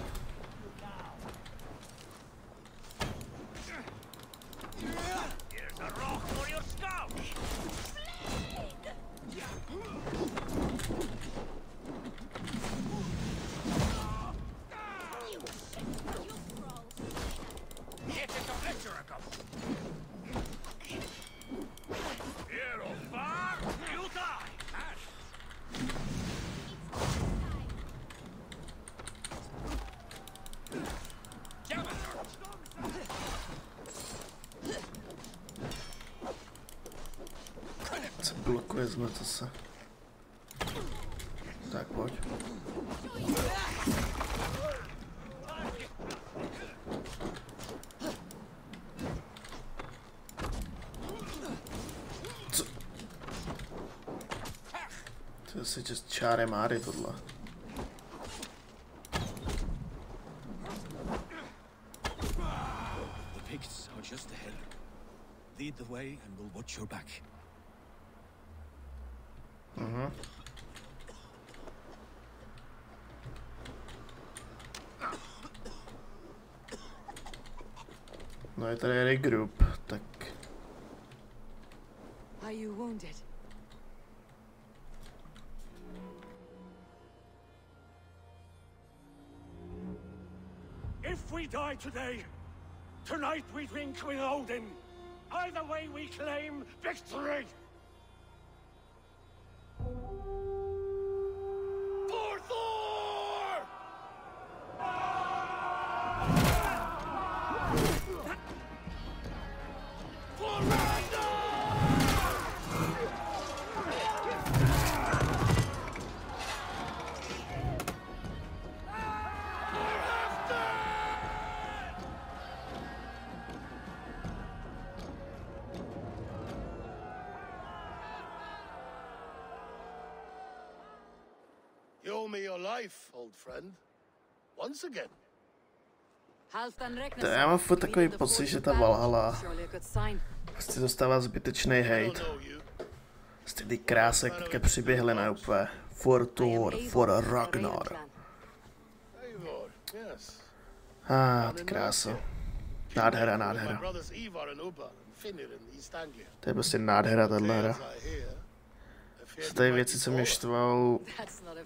Blokuje zmrt se. Tak pojď. Co? To je si just čáre máry tohle. The Picts are just ahead. way and we'll watch your back. No je tady regroup, tak... Are you wounded? If we die today, tonight we drink with Odin. Either way we claim victory! For Thor! For Ragnar! You owe me your life, old friend. Once again. Já mám furt takový pocit, že ta Valhalla prostě dostává zbytečný hate. Prostě ty krásy, jak teďka přiběhly na úplně. For Thor, for Ragnar. Ty krása. Nádhera, nádhera. To je prostě nádhera, tahle hra. Jsou tady věci, co mě štvou,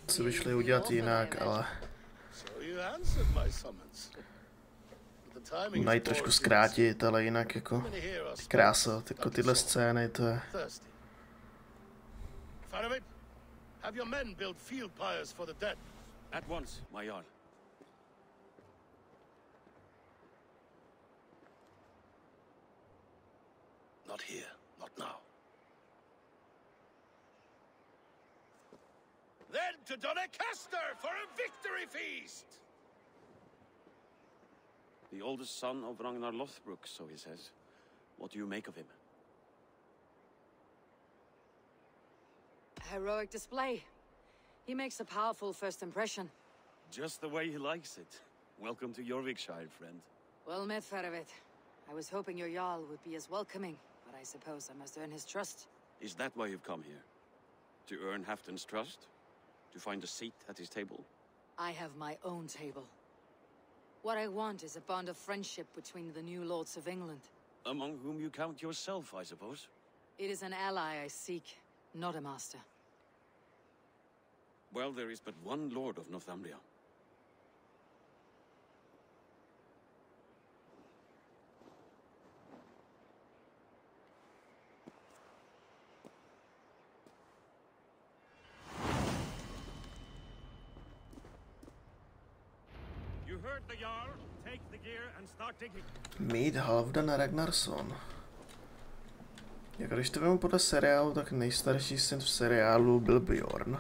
co by šli udělat jinak, ale... Mají trošku zkrátit, ale jinak jako... Krása, jako tyhle scény, to je... Have your men build field pyres for the dead. At once, my Jarl. Not here, not now. Then to Doncaster for a victory feast! The oldest son of Ragnar Lothbrok, so he says. What do you make of him? Heroic display. He makes a powerful first impression. Just the way he likes it. Welcome to Jorvikshire, friend. Well met, Ferevit. I was hoping your Jarl would be as welcoming, but I suppose I must earn his trust. Is that why you've come here? To earn Halfdan's trust? To find a seat at his table? I have my own table. What I want is a bond of friendship between the new lords of England. Among whom you count yourself, I suppose? It is an ally I seek, not a master. Well, there is but one lord of Northumbria. You heard the Jarl. Take the gear and start digging. Mít Halfdan Ragnarsson. Jak když to vemu podle seriálu, tak nejstarší syn v seriálu byl Bjorn.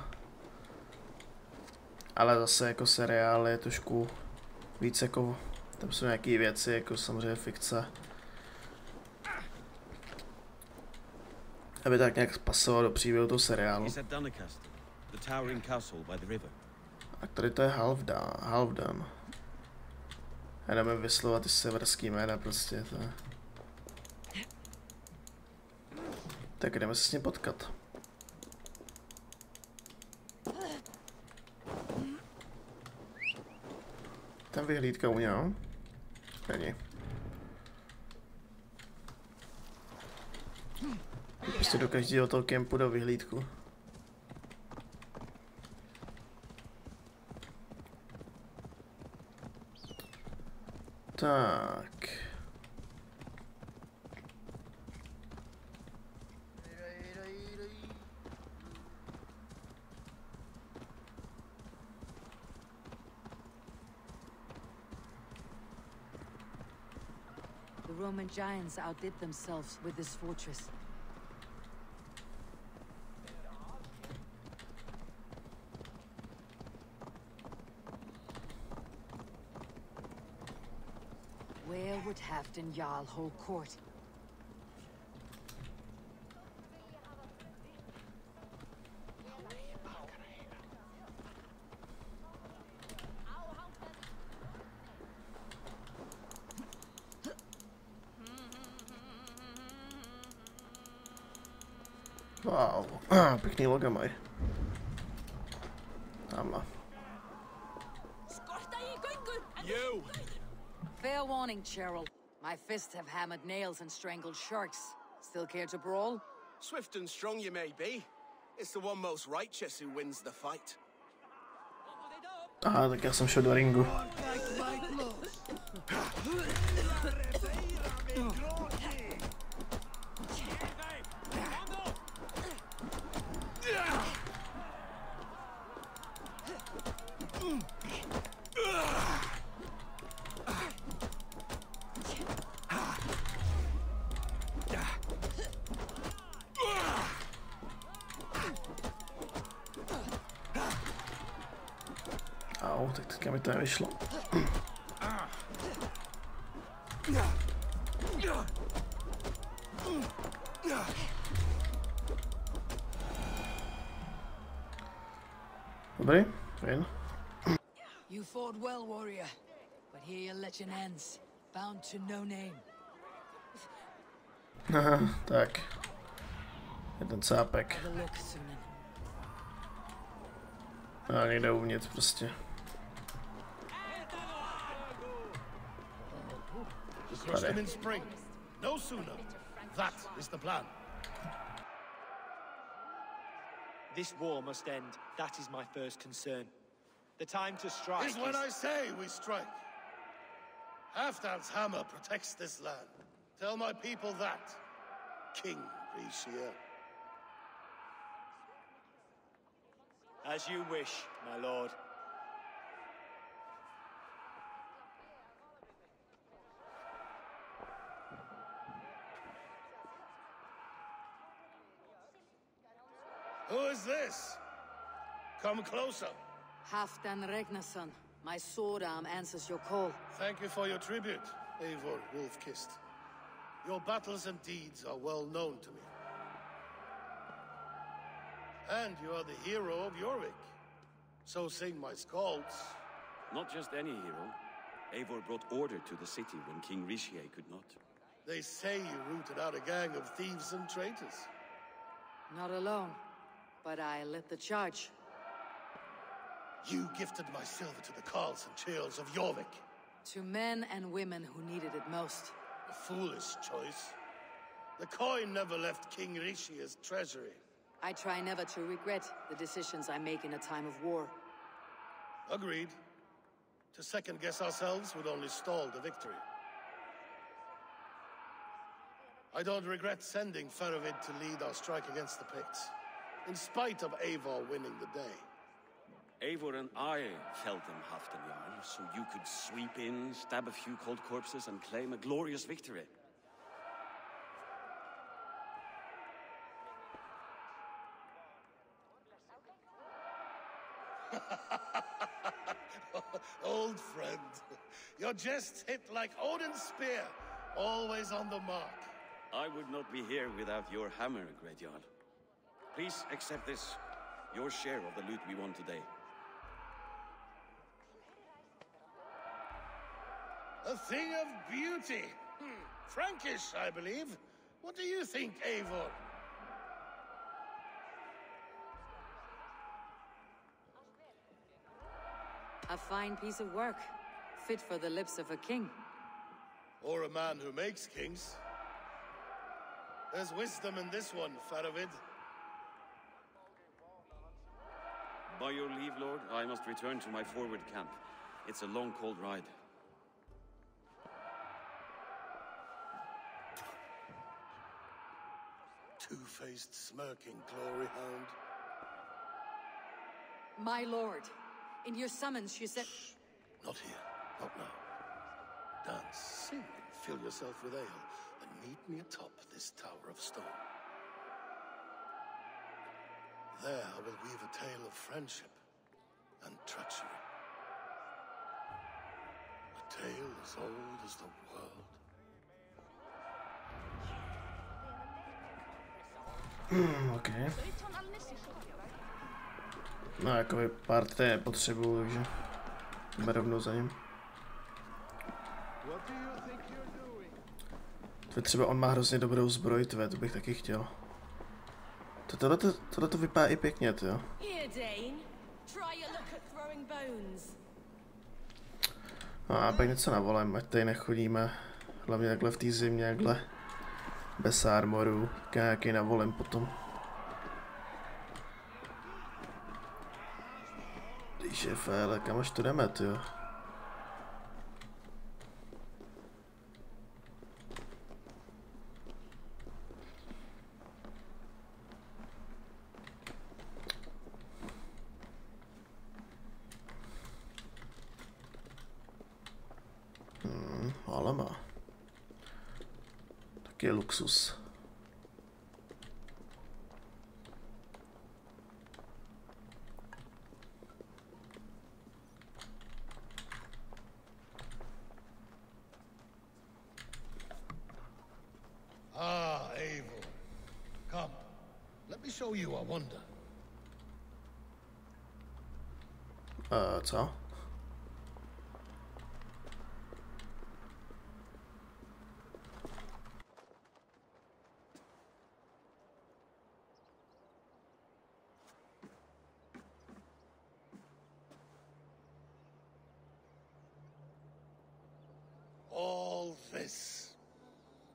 Ale zase jako seriál je trošku víc jako, tam jsou nějaké věci, jako samozřejmě fikce. Aby tak nějak pasoval do příběhu toho seriálu. A tady to je Halfdan. Já nevím vyslovat ty severský jména prostě, to je. Tak jdeme se s ním potkat. Tam vyhlídka u něho? Není. Prostě do každého toho kempu do vyhlídku. Tak. The Roman giants outdid themselves with this fortress. Where would Halfdan Jarl hold court? Wow, pěkný logo mají. Tamhle. You! Fair warning, Cheryl. My fists have hammered nails and strangled sharks. Still care to brawl? Swift and strong you may be. It's the one most righteous who wins the fight. Aha, tak já jsem šel do ringu. Au, tak teďka mi to nevyšlo. Dobrý, fajn. You fought well, warrior, but here your legend ends, bound to no name. Tak. Jeden cápek. A někde uvnitř prostě. Crush them in spring. No sooner. That is the plan. This war must end. That is my first concern. The time to strike is when I say we strike. Halfdan's hammer protects this land. Tell my people that, King Rishia. As you wish, my lord. Who is this? Come closer. Halfdan Ragnarsson. My sword arm answers your call. Thank you for your tribute, Eivor Wolf-Kissed. Your battles and deeds are well known to me. And you are the hero of Jorvik. So sing my skalds. Not just any hero. Eivor brought order to the city when King Rishie could not. They say you rooted out a gang of thieves and traitors. Not alone, but I led the charge. You gifted my silver to the carls and churls of Jorvik. To men and women who needed it most. A foolish choice. The coin never left King Rishie's treasury. I try never to regret the decisions I make in a time of war. Agreed. To second-guess ourselves would only stall the victory. I don't regret sending Faravid to lead our strike against the Picts, in spite of Eivor winning the day. Eivor and I felled them Halfdan Jarl, so you could sweep in, stab a few cold corpses, and claim a glorious victory. Old friend, your jests hit like Odin's spear, always on the mark. I would not be here without your hammer, Great Jarl. Please accept this, your share of the loot we won today. A thing of beauty. Frankish, I believe. What do you think, Eivor? A fine piece of work, fit for the lips of a king. Or a man who makes kings. There's wisdom in this one, Faravid. By your leave, Lord, I must return to my forward camp. It's a long, cold ride. Two-faced, smirking glory hound. My lord, in your summons you said... Shh. Not here. Not now. Dance, sing, and fill yourself with ale, and meet me atop this tower of stone. There I will weave a tale of friendship and treachery. A tale as old as the world. Okay. No, jakoby pár té potřebuju, takže jdeme rovnou za ním. Tve, třeba on má hrozně dobrou zbroj, tve, to bych taky chtěl. Tohle to vypadá i pěkně, jo. Here, Dane. Try a look at throwing bones. No a pak něco navolem, ať tady nechodíme. Hlavně takhle v té zimě, takhle. Bez armoru. Nějaký navolem potom. Když je féle, kam až to jdeme, jo. Ale má. Taky je luxus. Ah, Eivor. Come, let me show you a wonder. Co? All this.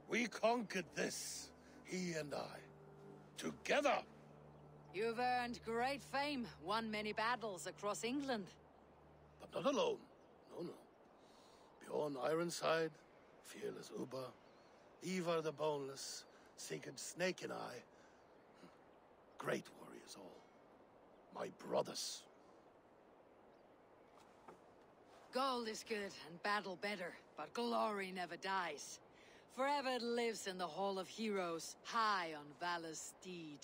We conquered this, he and I. Together! You've earned great fame, won many battles across England. But not alone. No, no. Bjorn Ironside, fearless Uber, Ivar the Boneless, Sigurd Snake and I. Great warriors all. My brothers. Gold is good and battle better, but glory never dies. Forever it lives in the Hall of Heroes, high on valor's steed.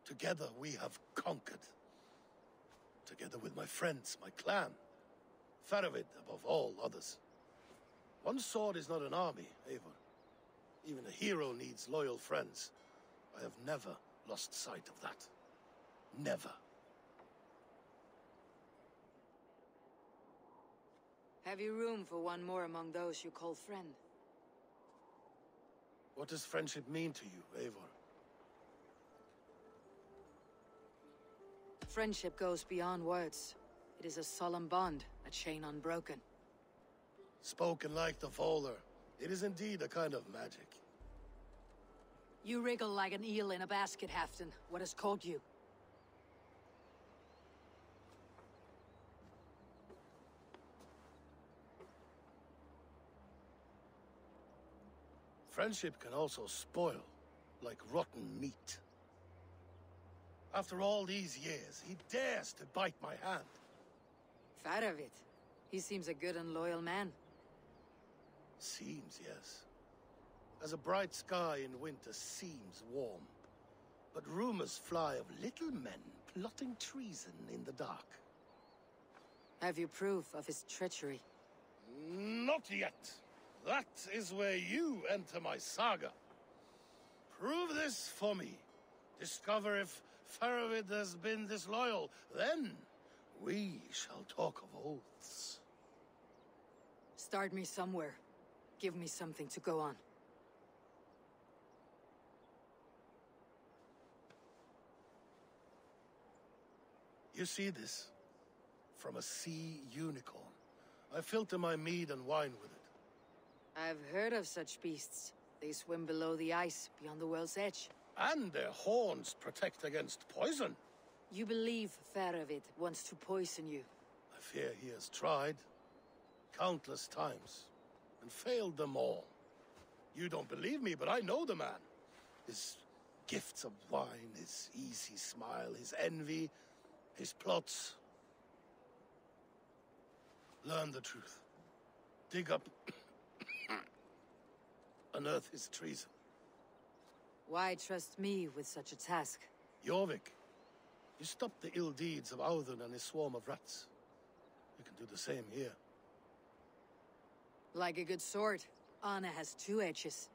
Together we have conquered. Together with my friends, my clan. Faravid above all others. One sword is not an army, Eivor. Even a hero needs loyal friends. I have never lost sight of that. Never. Have you room for one more among those you call friend? What does friendship mean to you, Eivor? Friendship goes beyond words. It is a solemn bond, a chain unbroken. Spoken like the Volar, it is indeed a kind of magic. You wriggle like an eel in a basket, Halfdan. What has caught you? Friendship can also spoil, like rotten meat. After all these years, he dares to bite my hand. Faravid. He seems a good and loyal man. Seems, yes. As a bright sky in winter seems warm. But rumors fly of little men plotting treason in the dark. Have you proof of his treachery? Not yet. That is where you enter my saga. Prove this for me. Discover if Faravid has been disloyal. Then we shall talk of oaths. Start me somewhere. Give me something to go on. You see this? From a sea unicorn. I filter my mead and wine with it. I've heard of such beasts. They swim below the ice, beyond the world's edge. And their horns protect against poison. You believe Faravid wants to poison you? I fear he has tried. Countless times. And failed them all. You don't believe me, but I know the man. His gifts of wine, his easy smile, his envy, his plots. Learn the truth. Dig up... unearth his treason. Why trust me with such a task? Jorvik, you stopped the ill deeds of Audun and his swarm of rats. You can do the same here. Like a good sword, honor has two edges.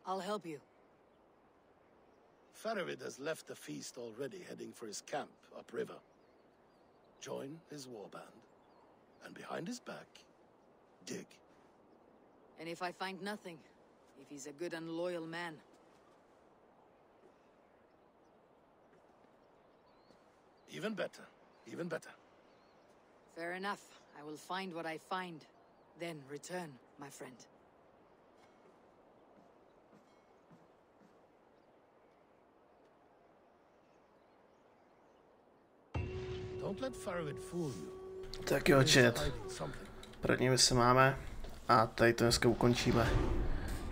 I'll help you. Faravid has left the feast already, heading for his camp upriver. Join his warband, and behind his back, dig. And if I find nothing, if he's a good and loyal man. Even better. Even better. Fair enough. I will find what I find. Then return, my friend. Don't let Faravid fool you. Tak jo, chat. První se máme a tady to dneska ukončíme.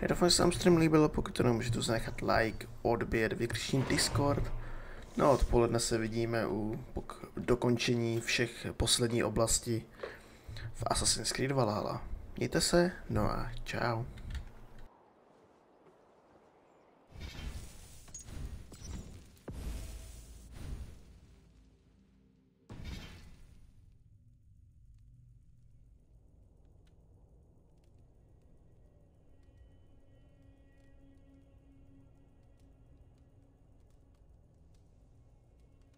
Já doufám, že se vám stream líbil, pokud to nemůžete zanechat like, odběr, vykřičník Discord. No odpoledne se vidíme u dokončení všech poslední oblasti v Assassin's Creed Valhalla. Mějte se, no a čau.